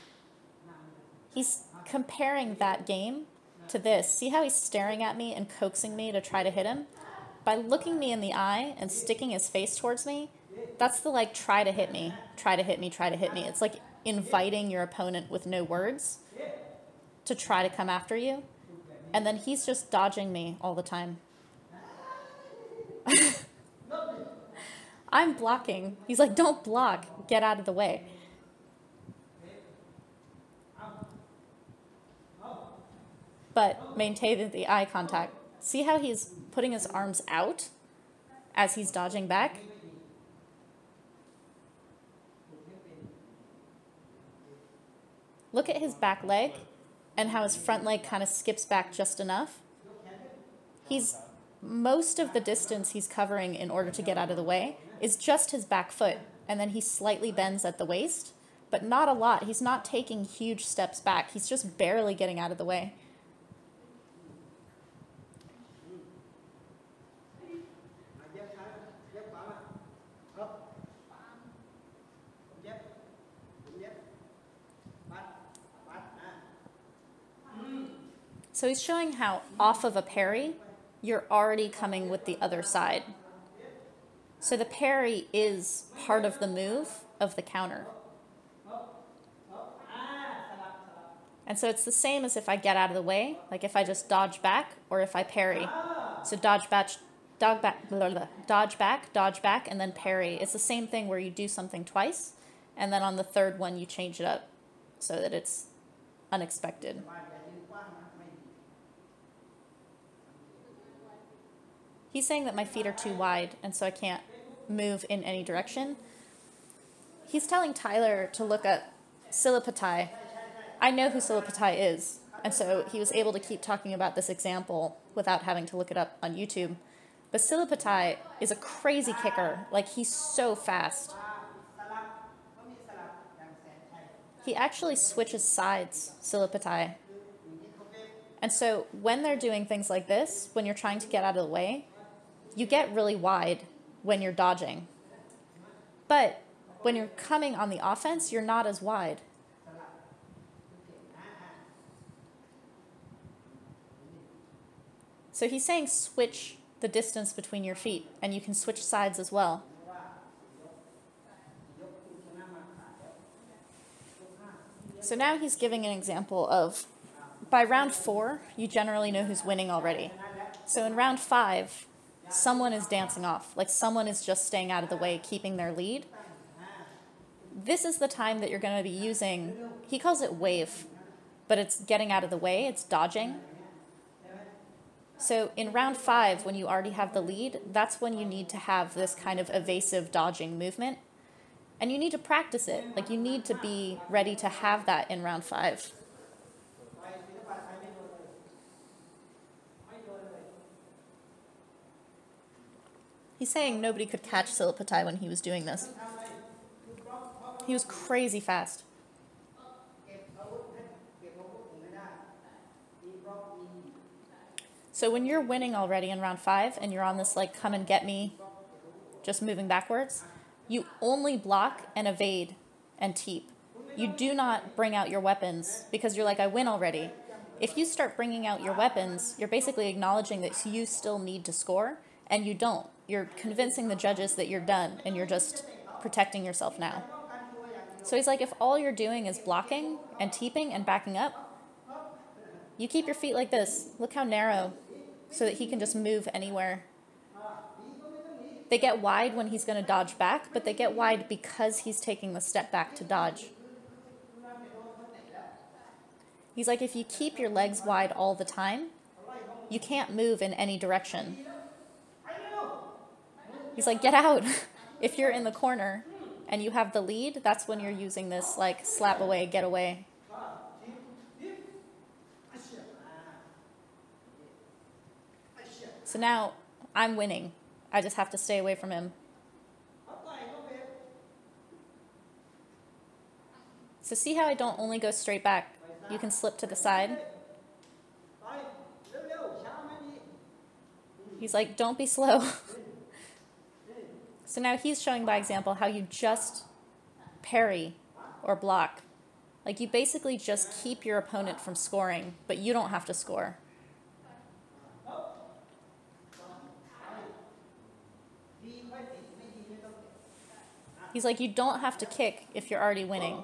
He's comparing that game to this. See how he's staring at me and coaxing me to try to hit him? By looking me in the eye and sticking his face towards me, that's the like try to hit me, try to hit me, try to hit me. It's like inviting your opponent with no words to try to come after you. And then he's just dodging me all the time. I'm blocking. He's like, don't block. Get out of the way. But maintain the eye contact. See how he's putting his arms out as he's dodging back? Look at his back leg and how his front leg kind of skips back just enough. Most of the distance he's covering in order to get out of the way is just his back foot, and then he slightly bends at the waist, but not a lot. He's not taking huge steps back. He's just barely getting out of the way. So he's showing how off of a parry, you're already coming with the other side. So the parry is part of the move of the counter. And so it's the same as if I get out of the way, like if I just dodge back or if I parry. So dodge back, dodge back, and then parry. It's the same thing where you do something twice, and then on the third one you change it up so that it's unexpected. He's saying that my feet are too wide, and so I can't move in any direction. He's telling Tyler to look up Sylvie. I know who Sylvie is, and so he was able to keep talking about this example without having to look it up on YouTube. But Sylvie is a crazy kicker. Like, he's so fast. He actually switches sides, Sylvie. And so when they're doing things like this, when you're trying to get out of the way, you get really wide when you're dodging. But when you're coming on the offense, you're not as wide. So he's saying switch the distance between your feet, and you can switch sides as well. So now he's giving an example of, by round 4, you generally know who's winning already. So in round 5, someone is dancing off, like someone is just staying out of the way, keeping their lead. This is the time that you're going to be using, he calls it wave, but it's getting out of the way, it's dodging. So in round 5, when you already have the lead, that's when you need to have this kind of evasive dodging movement. And you need to practice it. Like, you need to be ready to have that in round 5. He's saying nobody could catch Sylvie when he was doing this. He was crazy fast. So when you're winning already in round 5 and you're on this like come and get me, just moving backwards, you only block and evade and teep. You do not bring out your weapons because you're like, I win already. If you start bringing out your weapons, you're basically acknowledging that you still need to score, and you don't. You're convincing the judges that you're done and you're just protecting yourself now. So he's like, if all you're doing is blocking and teeping and backing up, you keep your feet like this. Look how narrow, so that he can just move anywhere. They get wide when he's going to dodge back, but they get wide because he's taking the step back to dodge. He's like, if you keep your legs wide all the time, you can't move in any direction. He's like, get out. If you're in the corner and you have the lead, that's when you're using this like slap away, get away. So now I'm winning. I just have to stay away from him. So see how I don't only go straight back? You can slip to the side. He's like, don't be slow. So now he's showing by example how you just parry or block. Like, you basically just keep your opponent from scoring, but you don't have to score. He's like, you don't have to kick if you're already winning.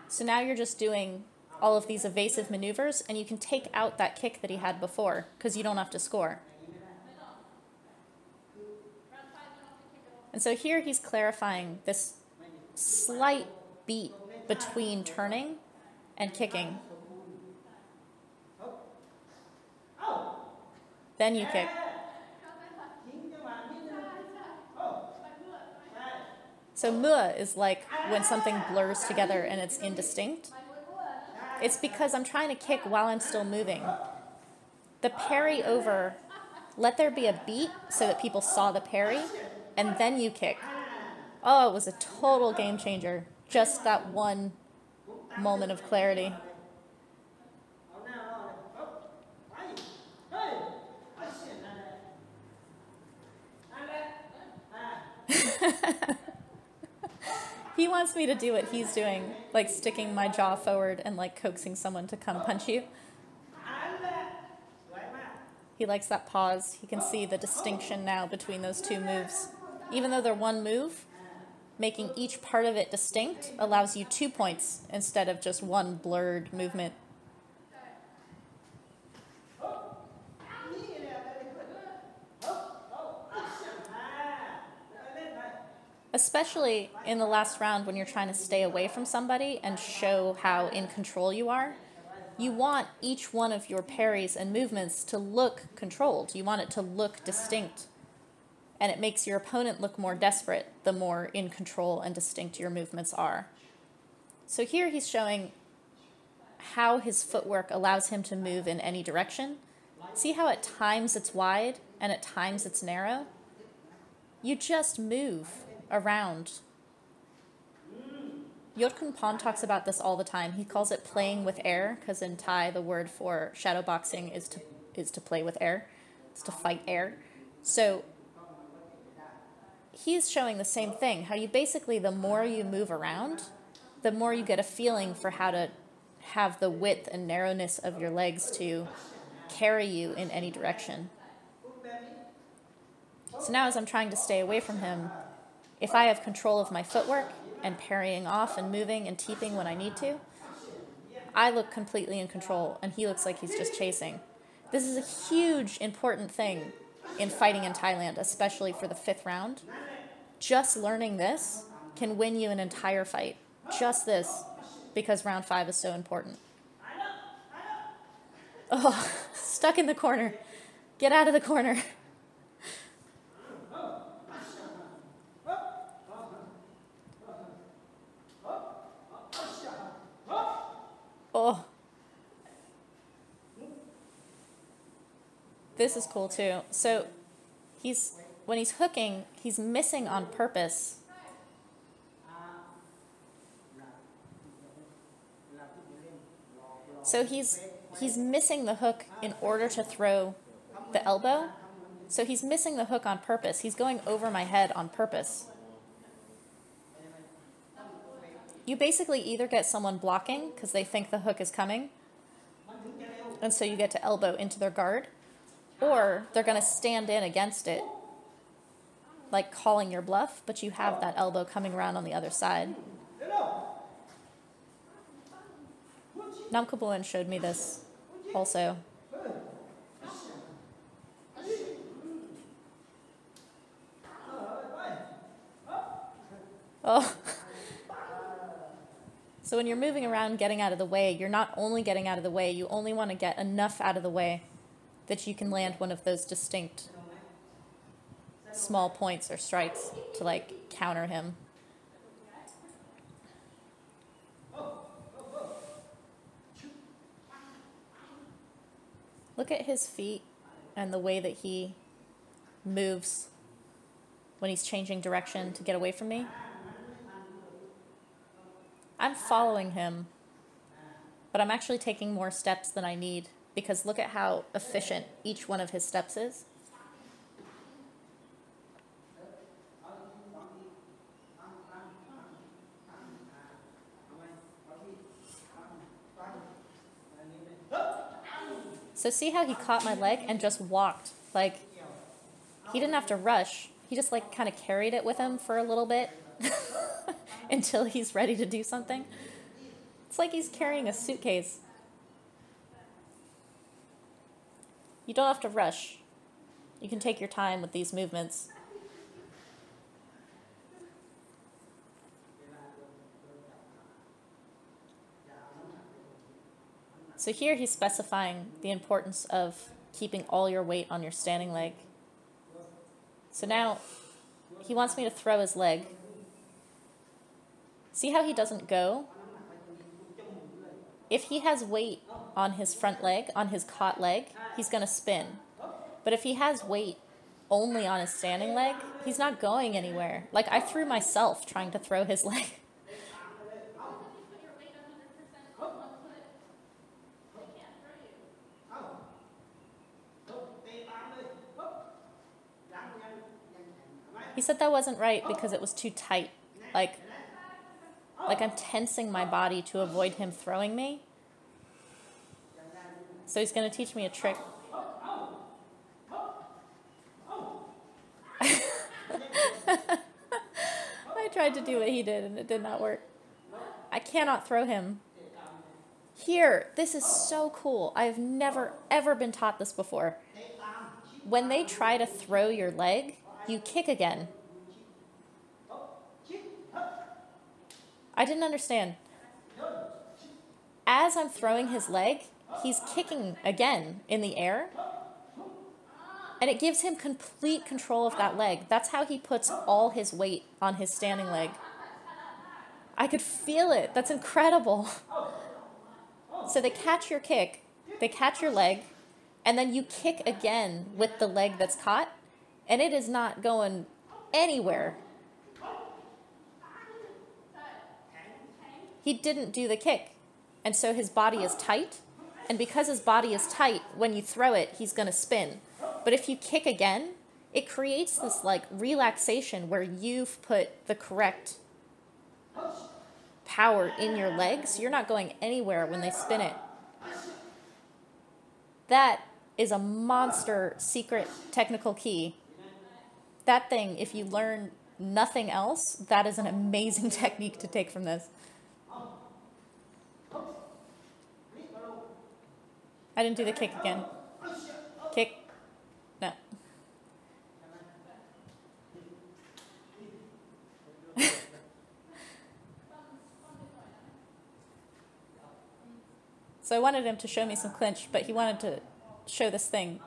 So now you're just doing all of these evasive maneuvers, and you can take out that kick that he had before because you don't have to score. And so here he's clarifying this slight beat between turning and kicking. Then you kick. So Muay is like when something blurs together and it's indistinct. It's because I'm trying to kick while I'm still moving. The parry over, let there be a beat so that people saw the parry, and then you kick. Oh, it was a total game changer. Just that one moment of clarity. He wants me to do what he's doing, like sticking my jaw forward and like coaxing someone to come punch you. He likes that pause. He can see the distinction now between those two moves. Even though they're one move, making each part of it distinct allows you 2 points instead of just one blurred movement. Especially in the last round when you're trying to stay away from somebody and show how in control you are. You want each one of your parries and movements to look controlled. You want it to look distinct. And it makes your opponent look more desperate the more in control and distinct your movements are. So here he's showing how his footwork allows him to move in any direction. See how at times it's wide and at times it's narrow? You just move around. Yodkun Pon talks about this all the time. He calls it playing with air, because in Thai the word for shadowboxing is to play with air. It's to fight air. So he's showing the same thing, how you basically, the more you move around, the more you get a feeling for how to have the width and narrowness of your legs to carry you in any direction. So now as I'm trying to stay away from him, if I have control of my footwork and parrying off and moving and teeping when I need to, I look completely in control and he looks like he's just chasing. This is a huge, important thing in fighting in Thailand, especially for the 5th round. Just learning this can win you an entire fight. Just this, because round 5 is so important. Oh, stuck in the corner. Get out of the corner. Oh. This is cool too. So when he's hooking, he's missing on purpose. So he's missing the hook in order to throw the elbow. So he's missing the hook on purpose. He's going over my head on purpose. You basically either get someone blocking because they think the hook is coming, and so you get to elbow into their guard, or they're going to stand in against it, like calling your bluff, but you have that elbow coming around on the other side. Nam Kabuan showed me this also. Oh. So when you're moving around getting out of the way, you're not only getting out of the way, you only want to get enough out of the way that you can land one of those distinct small points or strikes to like counter him. Look at his feet and the way that he moves when he's changing direction to get away from me. I'm following him, but I'm actually taking more steps than I need because look at how efficient each one of his steps is. So see how he caught my leg and just walked? Like, he didn't have to rush. He just like kind of carried it with him for a little bit until he's ready to do something. It's like he's carrying a suitcase. You don't have to rush. You can take your time with these movements. So here he's specifying the importance of keeping all your weight on your standing leg. So now he wants me to throw his leg. See how he doesn't go? If he has weight on his front leg, on his caught leg, he's going to spin. But if he has weight only on his standing leg, he's not going anywhere. Like, I threw myself trying to throw his leg. He said that wasn't right because it was too tight. Like I'm tensing my body to avoid him throwing me. So he's going to teach me a trick. tried to do what he did and it did not work. I cannot throw him. Here, this is so cool. I have never, ever been taught this before. When they try to throw your leg, you kick again. I didn't understand. As I'm throwing his leg, he's kicking again in the air. And it gives him complete control of that leg. That's how he puts all his weight on his standing leg. I could feel it. That's incredible. So they catch your kick, they catch your leg, and then you kick again with the leg that's caught, and it is not going anywhere. He didn't do the kick, and so his body is tight, and because his body is tight, when you throw it, he's going to spin. But if you kick again, it creates this like relaxation where you've put the correct power in your legs, so you're not going anywhere when they spin it. That is a monster secret technical key. That thing, if you learn nothing else, that is an amazing technique to take from this. I didn't do the kick again. Kick. No. So I wanted him to show me some clinch, but he wanted to show this thing.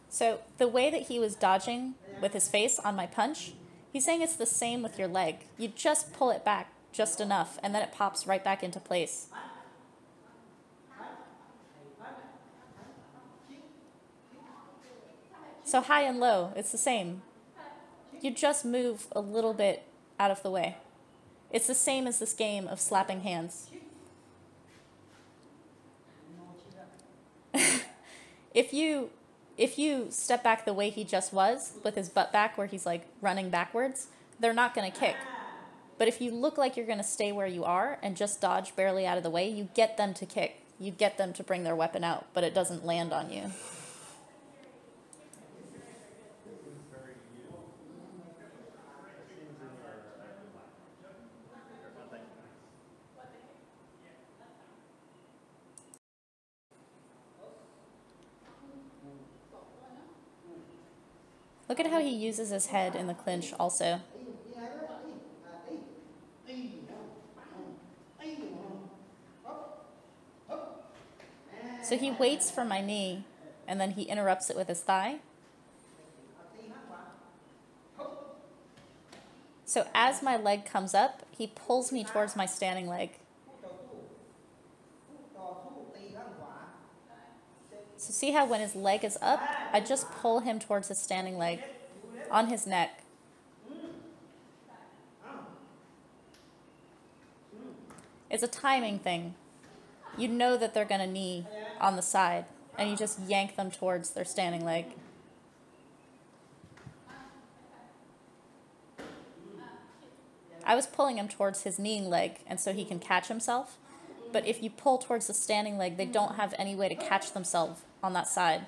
So the way that he was dodging with his face on my punch, he's saying it's the same with your leg. You just pull it back just enough, and then it pops right back into place. So high and low, it's the same. You just move a little bit out of the way. It's the same as this game of slapping hands. If you step back the way he just was, with his butt back where he's like running backwards, they're not going to kick. But if you look like you're going to stay where you are and just dodge barely out of the way, you get them to kick. You get them to bring their weapon out, but it doesn't land on you. Look at how he uses his head in the clinch also. So he waits for my knee, and then he interrupts it with his thigh. So as my leg comes up, he pulls me towards my standing leg. So see how when his leg is up, I just pull him towards his standing leg on his neck. It's a timing thing. You know that they're going to knee on the side, and you just yank them towards their standing leg. I was pulling him towards his kneeing leg, and so he can catch himself. But if you pull towards the standing leg, they don't have any way to catch themselves on that side.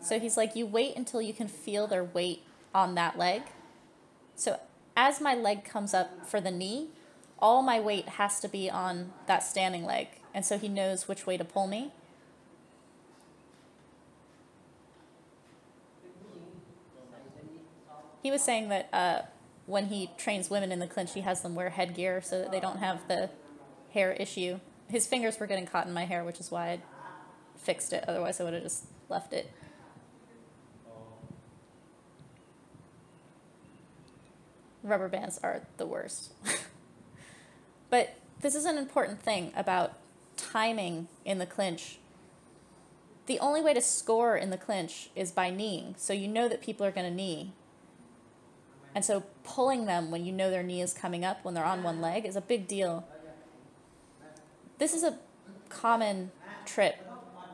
So he's like, you wait until you can feel their weight on that leg. So as my leg comes up for the knee, all my weight has to be on that standing leg. And so he knows which way to pull me. He was saying that when he trains women in the clinch, he has them wear headgear so that they don't have the hair issue. His fingers were getting caught in my hair, which is why I fixed it. Otherwise, I would have just left it. Rubber bands are the worst. But this is an important thing about timing in the clinch. The only way to score in the clinch is by kneeing. So you know that people are going to knee. And so pulling them when you know their knee is coming up when they're on one leg is a big deal. This is a common trip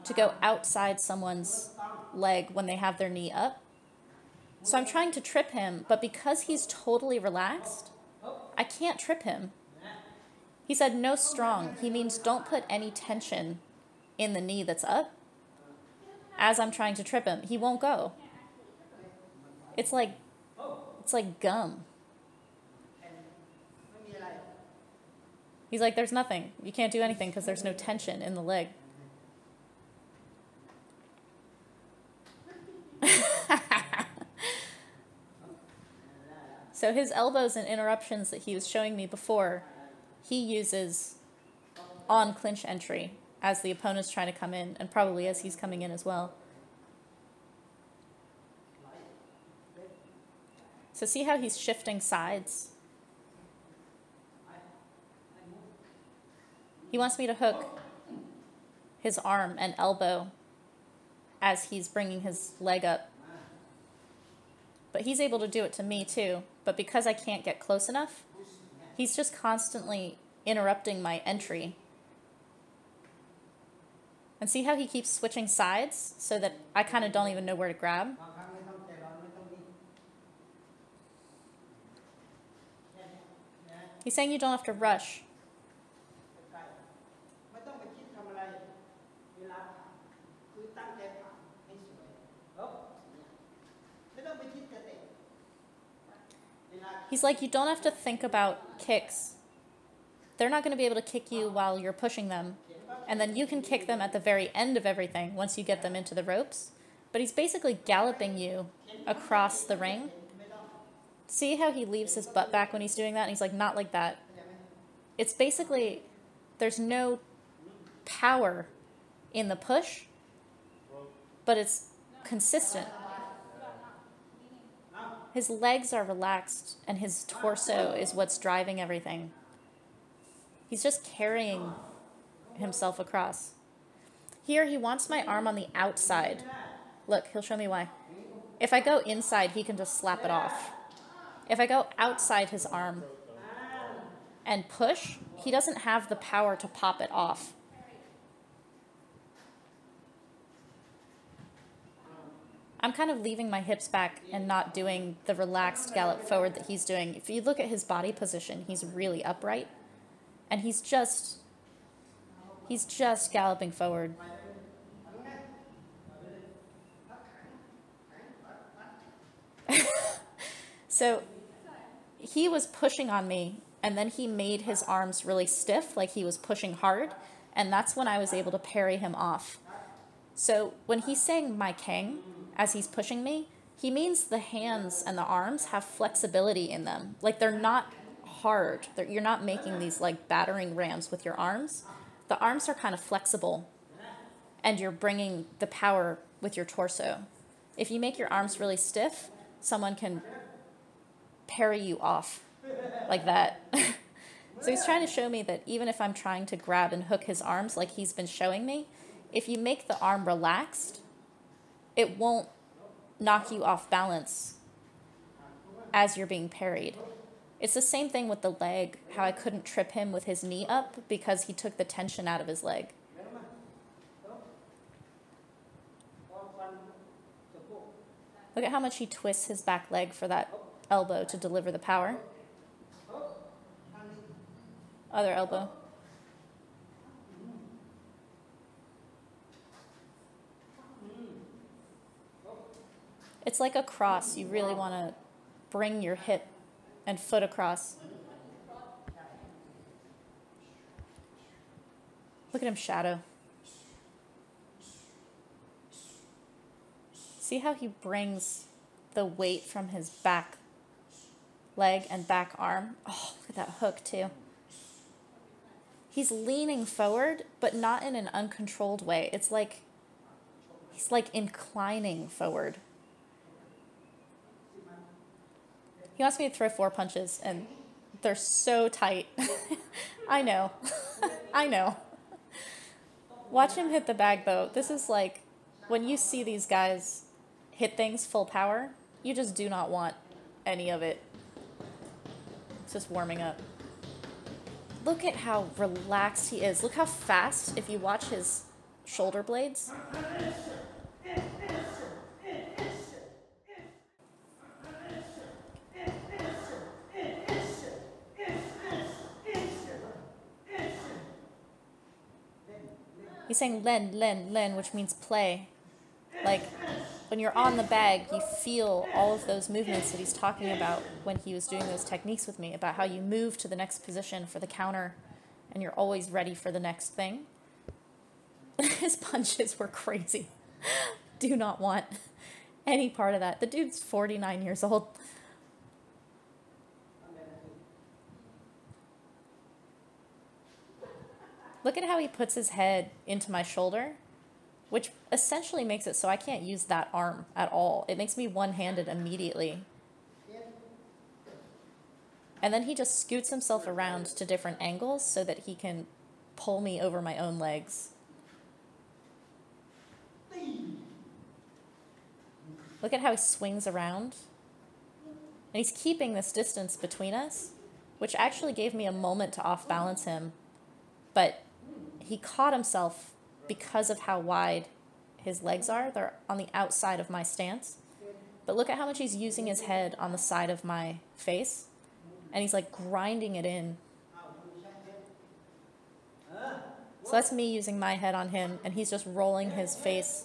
to go outside someone's leg when they have their knee up. So I'm trying to trip him, but because he's totally relaxed, I can't trip him. He said no strong. He means don't put any tension in the knee that's up as I'm trying to trip him. He won't go. It's like gum. He's like, there's nothing. You can't do anything because there's no tension in the leg. So his elbows and interruptions that he was showing me before, he uses on clinch entry as the opponent's trying to come in, and probably as he's coming in as well. So see how he's shifting sides? He wants me to hook his arm and elbow as he's bringing his leg up. But he's able to do it to me too. But because I can't get close enough, he's just constantly interrupting my entry. And see how he keeps switching sides so that I kind of don't even know where to grab? He's saying you don't have to rush. He's like, you don't have to think about kicks. They're not going to be able to kick you while you're pushing them. And then you can kick them at the very end of everything once you get them into the ropes. But he's basically galloping you across the ring. See how he leaves his butt back when he's doing that? And he's like, not like that. It's basically, there's no power in the push, but it's consistent. His legs are relaxed, and his torso is what's driving everything. He's just carrying himself across. Here, he wants my arm on the outside. Look, he'll show me why. If I go inside, he can just slap it off. If I go outside his arm and push, he doesn't have the power to pop it off. I'm kind of leaving my hips back and not doing the relaxed gallop forward that he's doing. If you look at his body position, he's really upright. And he's just galloping forward. So he was pushing on me, and then he made his arms really stiff, like he was pushing hard, and that's when I was able to parry him off. So when he's saying my king, as he's pushing me, he means the hands and the arms have flexibility in them. Like they're not hard. You're not making these like battering rams with your arms. The arms are kind of flexible, and you're bringing the power with your torso. If you make your arms really stiff, someone can parry you off like that. So he's trying to show me that even if I'm trying to grab and hook his arms like he's been showing me, if you make the arm relaxed, it won't knock you off balance as you're being parried. It's the same thing with the leg, how I couldn't trip him with his knee up because he took the tension out of his leg. Look at how much he twists his back leg for that elbow to deliver the power. Other elbow. It's like a cross. You really want to bring your hip and foot across. Look at him shadow. See how he brings the weight from his back leg and back arm? Oh, look at that hook too. He's leaning forward, but not in an uncontrolled way. It's like he's like inclining forward. He wants me to throw 4 punches, and they're so tight. I know. I know. Watch him hit the bag, though. This is like, when you see these guys hit things full power, you just do not want any of it. It's just warming up. Look at how relaxed he is. Look how fast, if you watch his shoulder blades. He's saying len, len, len, which means play. Like, when you're on the bag, you feel all of those movements that he's talking about when he was doing those techniques with me, about how you move to the next position for the counter, and you're always ready for the next thing. His punches were crazy. Do not want any part of that. The dude's 49 years old. Look at how he puts his head into my shoulder, which essentially makes it so I can't use that arm at all. It makes me one-handed immediately. And then he just scoots himself around to different angles so that he can pull me over my own legs. Look at how he swings around. And he's keeping this distance between us, which actually gave me a moment to off-balance him. But he caught himself because of how wide his legs are. They're on the outside of my stance. But look at how much he's using his head on the side of my face. And he's like grinding it in. So that's me using my head on him, and he's just rolling his face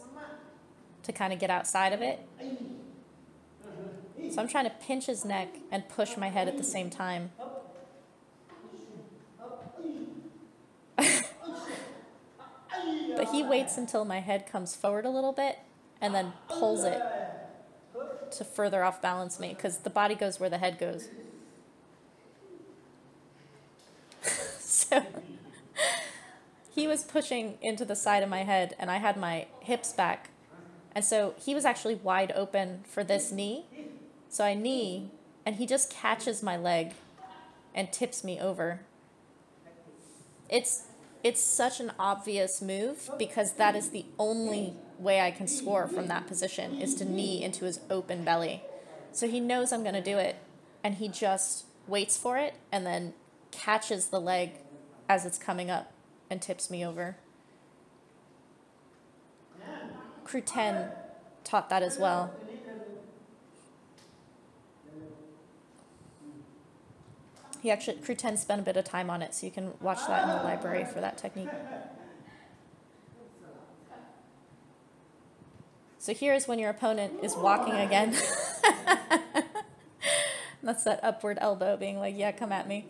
to kind of get outside of it. So I'm trying to pinch his neck and push my head at the same time. But he waits until my head comes forward a little bit and then pulls it to further off balance me, because the body goes where the head goes. So he was pushing into the side of my head and I had my hips back. And so he was actually wide open for this knee. So I knee and he just catches my leg and tips me over. It's such an obvious move because that is the only way I can score from that position, is to knee into his open belly. So he knows I'm going to do it, and he just waits for it and then catches the leg as it's coming up and tips me over. Crew 10 taught that as well. Crew 10 spent a bit of time on it, so you can watch that in the library for that technique. So here's when your opponent is walking again. That's that upward elbow being like, yeah, come at me.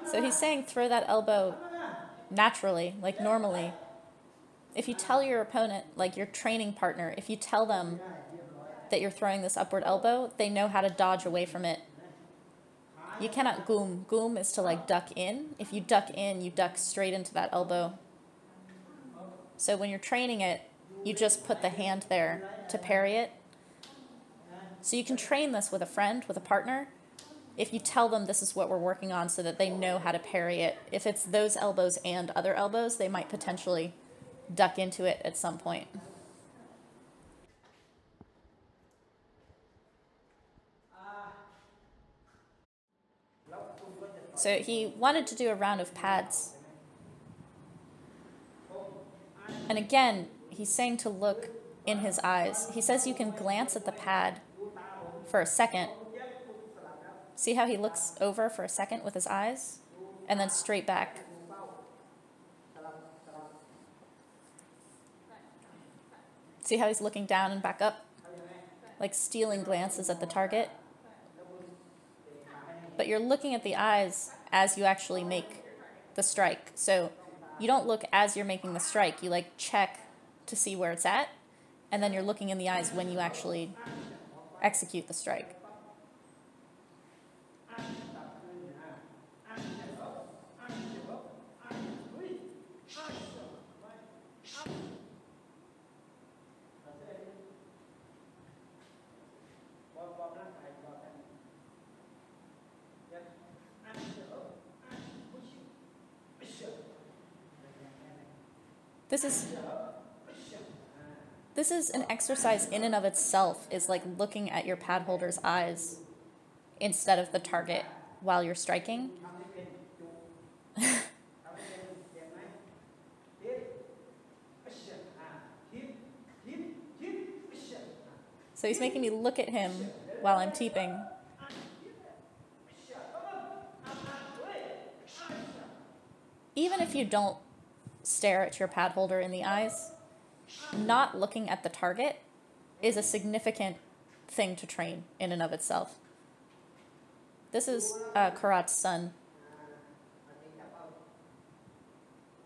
So he's saying throw that elbow naturally, like normally. If you tell your opponent, like your training partner, if you tell them that you're throwing this upward elbow, they know how to dodge away from it. You cannot goom. Goom is to like duck in. If you duck in, you duck straight into that elbow. So when you're training it, you just put the hand there to parry it. So you can train this with a friend, with a partner, if you tell them this is what we're working on so that they know how to parry it. If it's those elbows and other elbows, they might potentially duck into it at some point. So he wanted to do a round of pads. And again, he's saying to look in his eyes. He says you can glance at the pad for a second. See how he looks over for a second with his eyes? And then straight back. See how he's looking down and back up? Like stealing glances at the target. But you're looking at the eyes as you actually make the strike. So you don't look as you're making the strike. You like check to see where it's at. And then you're looking in the eyes when you actually execute the strike. This is an exercise in and of itself, is like looking at your pad holder's eyes instead of the target while you're striking. So he's making me look at him while I'm teeping. Even if you don't stare at your pad holder in the eyes, not looking at the target is a significant thing to train in and of itself. This is Khorat's son.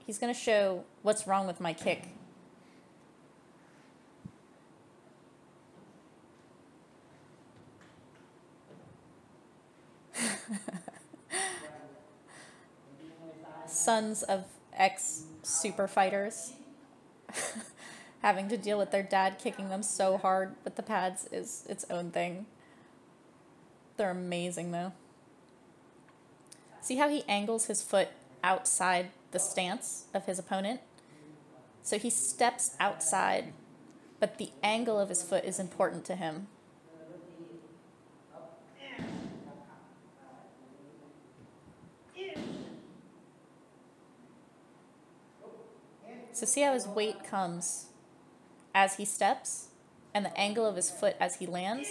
He's going to show what's wrong with my kick. Sons of ex-super fighters having to deal with their dad kicking them so hard with the pads is its own thing. They're amazing, though. See how he angles his foot outside the stance of his opponent? So he steps outside, but the angle of his foot is important to him. So see how his weight comes as he steps, and the angle of his foot as he lands?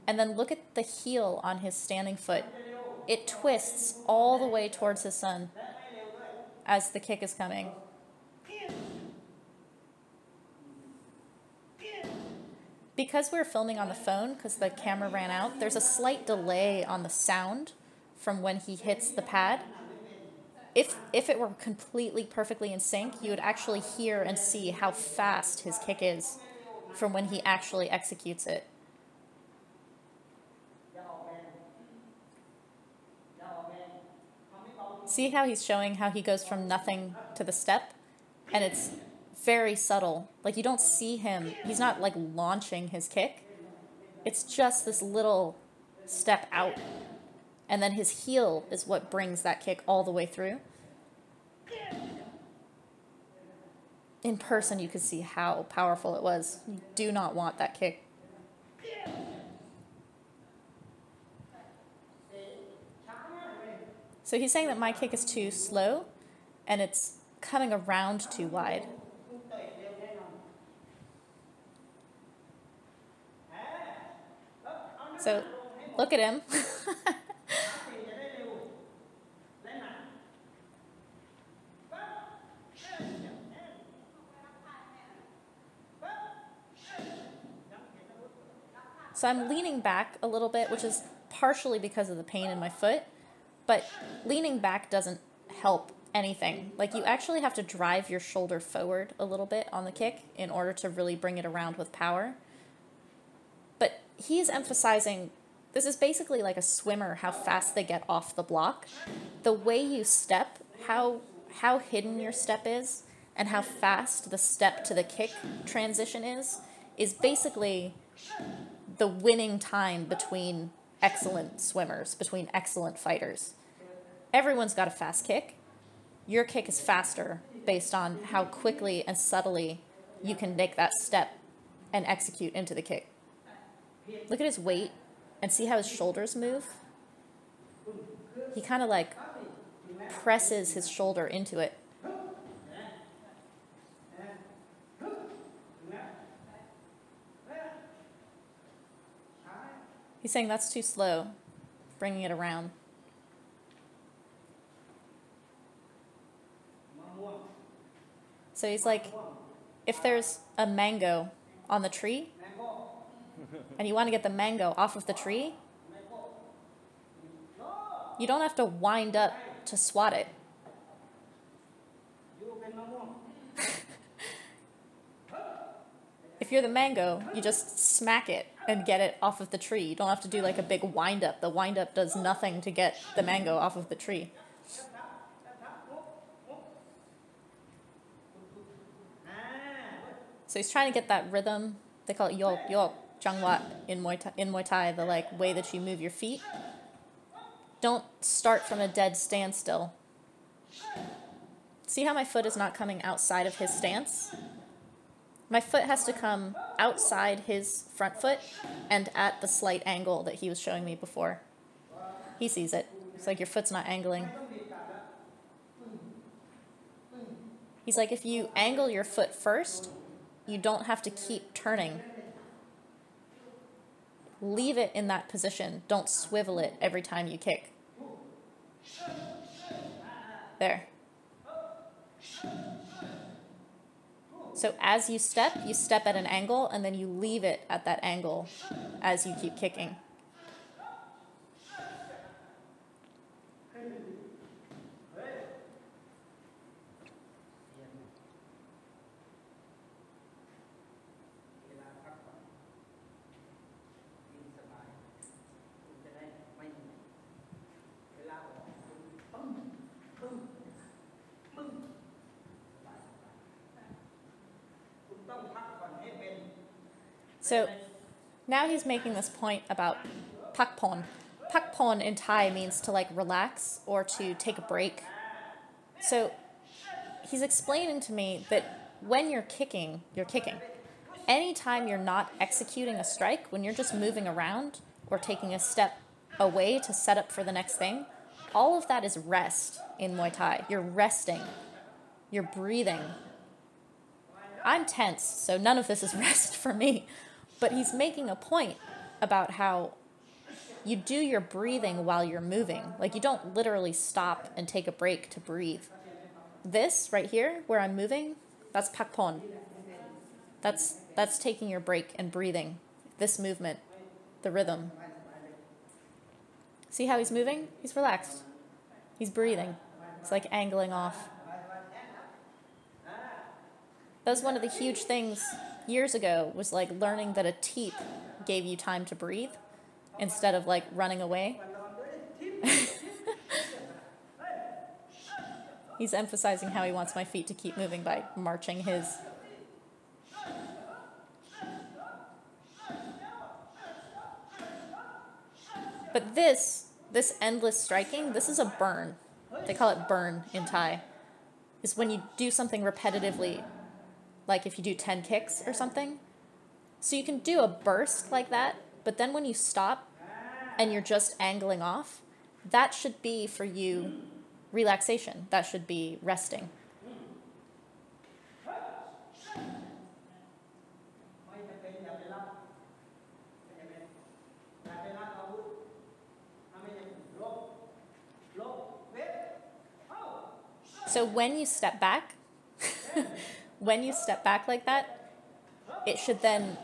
And then look at the heel on his standing foot. It twists all the way towards his son as the kick is coming. Because we're filming on the phone, because the camera ran out, there's a slight delay on the sound from when he hits the pad. If it were completely perfectly in sync, you would actually hear and see how fast his kick is from when he actually executes it. See how he's showing how he goes from nothing to the step? And it's very subtle. Like, you don't see him. He's not, like, launching his kick. It's just this little step out. And then his heel is what brings that kick all the way through. In person, you could see how powerful it was. You do not want that kick. So he's saying that my kick is too slow, and it's coming around too wide. So, look at him. So I'm leaning back a little bit, which is partially because of the pain in my foot, but leaning back doesn't help anything. Like, you actually have to drive your shoulder forward a little bit on the kick in order to really bring it around with power. But he's emphasizing, this is basically like a swimmer, how fast they get off the block. The way you step, how hidden your step is, and how fast the step to the kick transition is basically the winning time between excellent swimmers, between excellent fighters. Everyone's got a fast kick. Your kick is faster based on how quickly and subtly you can make that step and execute into the kick. Look at his weight and see how his shoulders move. He kind of like presses his shoulder into it. He's saying that's too slow, bringing it around. So he's like, if there's a mango on the tree, and you want to get the mango off of the tree, you don't have to wind up to swat it. If you're the mango, you just smack it and get it off of the tree. You don't have to do like a big wind up. The wind up does nothing to get the mango off of the tree. So he's trying to get that rhythm. They call it yok, jangwa in Muay Thai, the like way that you move your feet. Don't start from a dead standstill. See how my foot is not coming outside of his stance? My foot has to come outside his front foot and at the slight angle that he was showing me before. He sees it. It's like, your foot's not angling. He's like, if you angle your foot first, you don't have to keep turning. leave it in that position. Don't swivel it every time you kick. There. So as you step at an angle, and then you leave it at that angle as you keep kicking. So now he's making this point about pakpon. Pakpon in Thai means to like relax or to take a break. So he's explaining to me that when you're kicking, you're kicking. Anytime you're not executing a strike, when you're just moving around or taking a step away to set up for the next thing, all of that is rest in Muay Thai. You're resting. You're breathing. I'm tense, so none of this is rest for me. But he's making a point about how you do your breathing while you're moving. Like, you don't literally stop and take a break to breathe. This right here, where I'm moving, that's pakpon. That's taking your break and breathing. This movement, the rhythm. See how he's moving? He's relaxed. He's breathing. It's like angling off. That was one of the huge things years ago, was like learning that a teep gave you time to breathe instead of like running away. He's emphasizing how he wants my feet to keep moving by marching his. But this endless striking, this is a burn. They call it burn in Thai. Is when you do something repetitively, like if you do 10 kicks or something. So you can do a burst like that, but then when you stop and you're just angling off, that should be for you relaxation. That should be resting. So when you step back, when you step back like that, it should then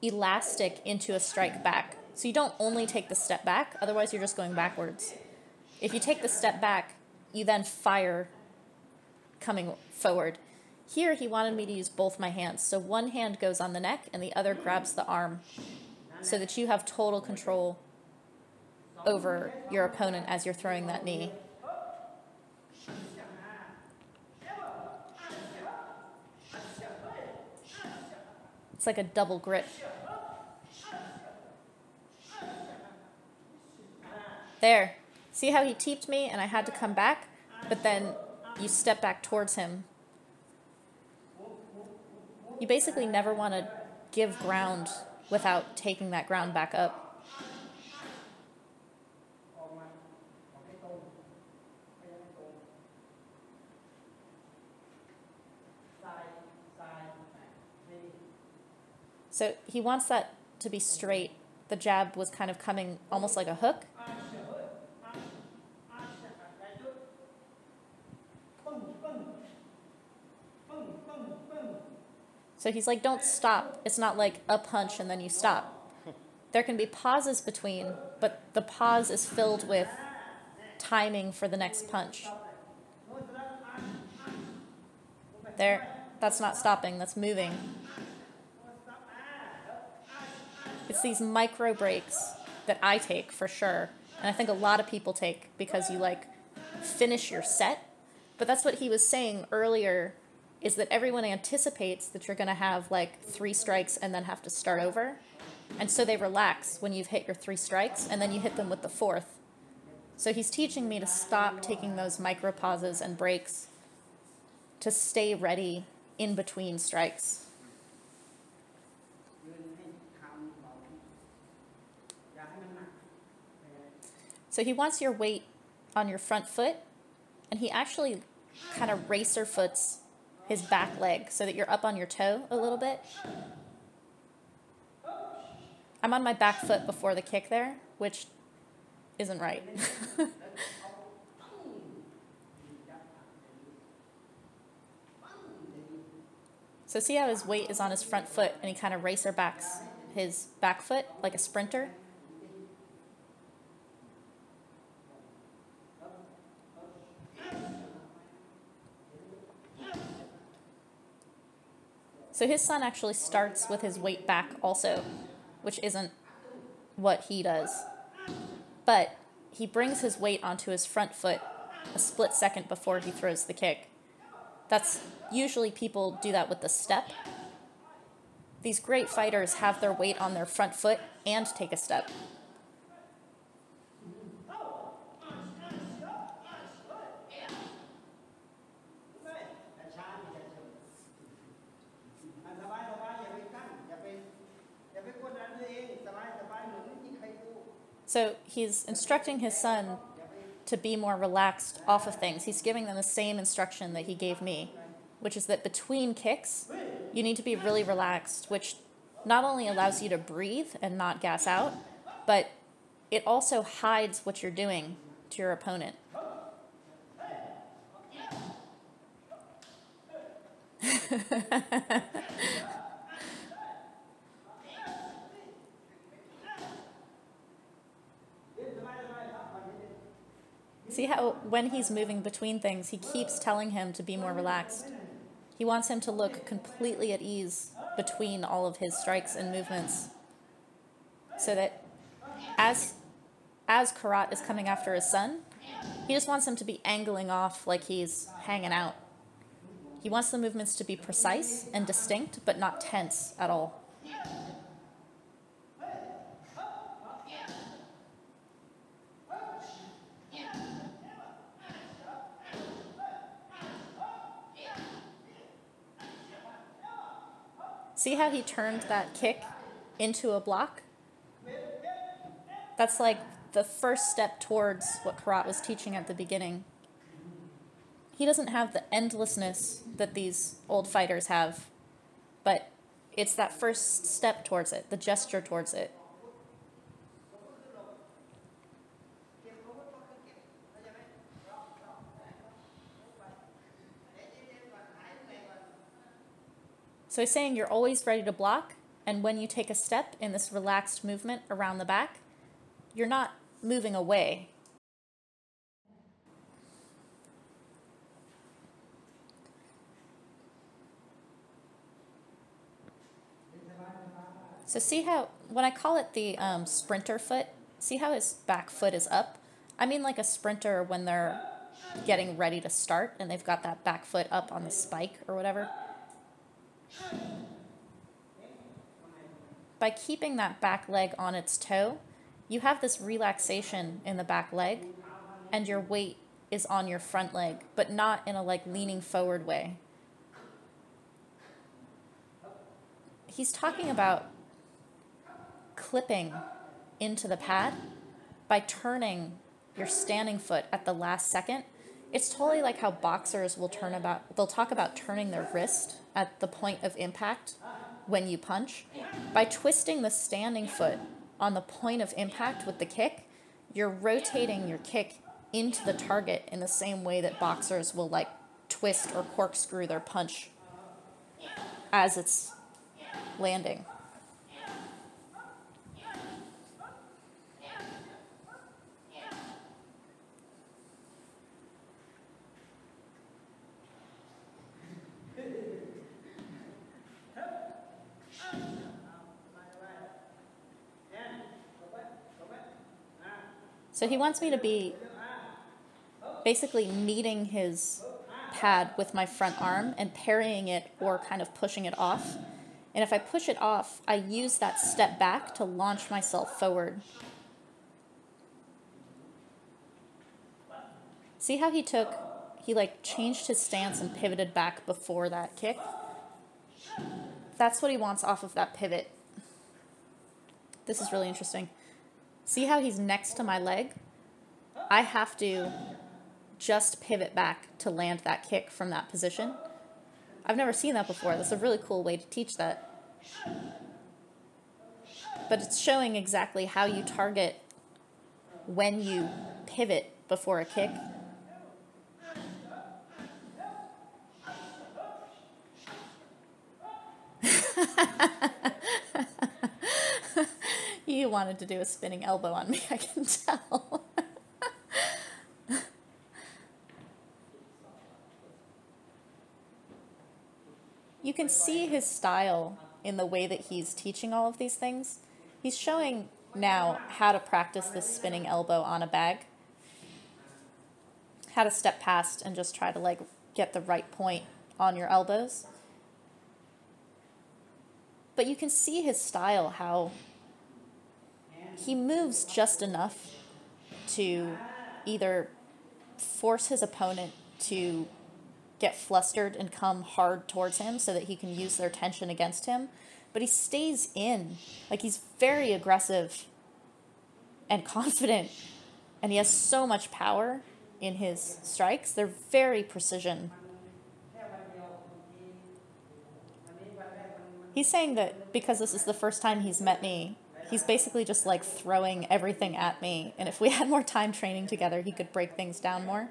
elastic into a strike back. So you don't only take the step back, otherwise you're just going backwards. If you take the step back, you then fire coming forward. Here he wanted me to use both my hands. So one hand goes on the neck and the other grabs the arm so that you have total control over your opponent as you're throwing that knee. It's like a double grip. There. See how he teeped me and I had to come back? But then you step back towards him. You basically never want to give ground without taking that ground back up. So he wants that to be straight. The jab was kind of coming almost like a hook. So he's like, don't stop. It's not like a punch and then you stop. There can be pauses between, but the pause is filled with timing for the next punch. There, that's not stopping, that's moving. It's these micro breaks that I take for sure. And I think a lot of people take because you like finish your set. But that's what he was saying earlier, is that everyone anticipates that you're going to have like 3 strikes and then have to start over. And so they relax when you've hit your 3 strikes and then you hit them with the 4th. So he's teaching me to stop taking those micro pauses and breaks to stay ready in between strikes. So he wants your weight on your front foot, and he actually kind of racer foots his back leg so that you're up on your toe a little bit. I'm on my back foot before the kick there, which isn't right. So see how his weight is on his front foot and he kind of racer backs his back foot like a sprinter? So his son actually starts with his weight back also, which isn't what he does. But he brings his weight onto his front foot a split second before he throws the kick. That's usually people do that with the step. These great fighters have their weight on their front foot and take a step. So he's instructing his son to be more relaxed off of things. He's giving them the same instruction that he gave me, which is that between kicks, you need to be really relaxed, which not only allows you to breathe and not gas out, but it also hides what you're doing to your opponent. See how when he's moving between things, he keeps telling him to be more relaxed. He wants him to look completely at ease between all of his strikes and movements. So that as Khorat is coming after his son, he just wants him to be angling off like he's hanging out. He wants the movements to be precise and distinct, but not tense at all. See how he turned that kick into a block? That's like the first step towards what Khorat was teaching at the beginning. He doesn't have the endlessness that these old fighters have, but it's that first step towards it, the gesture towards it. So he's saying you're always ready to block, and when you take a step in this relaxed movement around the back, you're not moving away. So see how, when I call it the sprinter foot, see how his back foot is up? I mean like a sprinter when they're getting ready to start and they've got that back foot up on the spike or whatever. By keeping that back leg on its toe, you have this relaxation in the back leg and your weight is on your front leg, but not in a like leaning forward way. He's talking about clipping into the pad by turning your standing foot at the last second. It's totally like how boxers will they'll talk about turning their wrist at the point of impact when you punch. By twisting the standing foot on the point of impact with the kick, you're rotating your kick into the target in the same way that boxers will like twist or corkscrew their punch as it's landing. So he wants me to be basically meeting his pad with my front arm and parrying it or kind of pushing it off. And if I push it off, I use that step back to launch myself forward. See how he like changed his stance and pivoted back before that kick? That's what he wants off of that pivot. This is really interesting. See how he's next to my leg? I have to just pivot back to land that kick from that position. I've never seen that before. That's a really cool way to teach that. But it's showing exactly how you target when you pivot before a kick. You wanted to do a spinning elbow on me, I can tell. You can see his style in the way that he's teaching all of these things. He's showing now how to practice this spinning elbow on a bag, how to step past and just try to like get the right point on your elbows. But you can see his style, how he moves just enough to either force his opponent to get flustered and come hard towards him so that he can use their tension against him. But he stays in. Like, he's very aggressive and confident. And he has so much power in his strikes. They're very precision. He's saying that because this is the first time he's met me, he's basically just like throwing everything at me. And if we had more time training together, he could break things down more.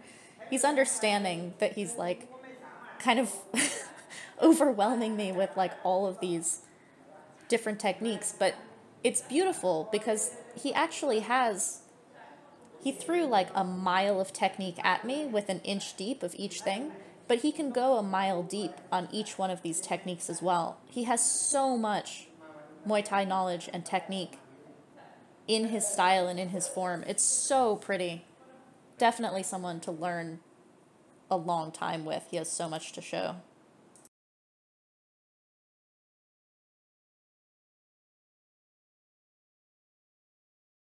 He's understanding that he's like kind of overwhelming me with like all of these different techniques. But it's beautiful because he actually has, he threw like a mile of technique at me with an inch deep of each thing. But he can go a mile deep on each one of these techniques as well. He has so much Muay Thai knowledge and technique in his style and in his form. It's so pretty. Definitely someone to learn a long time with. He has so much to show.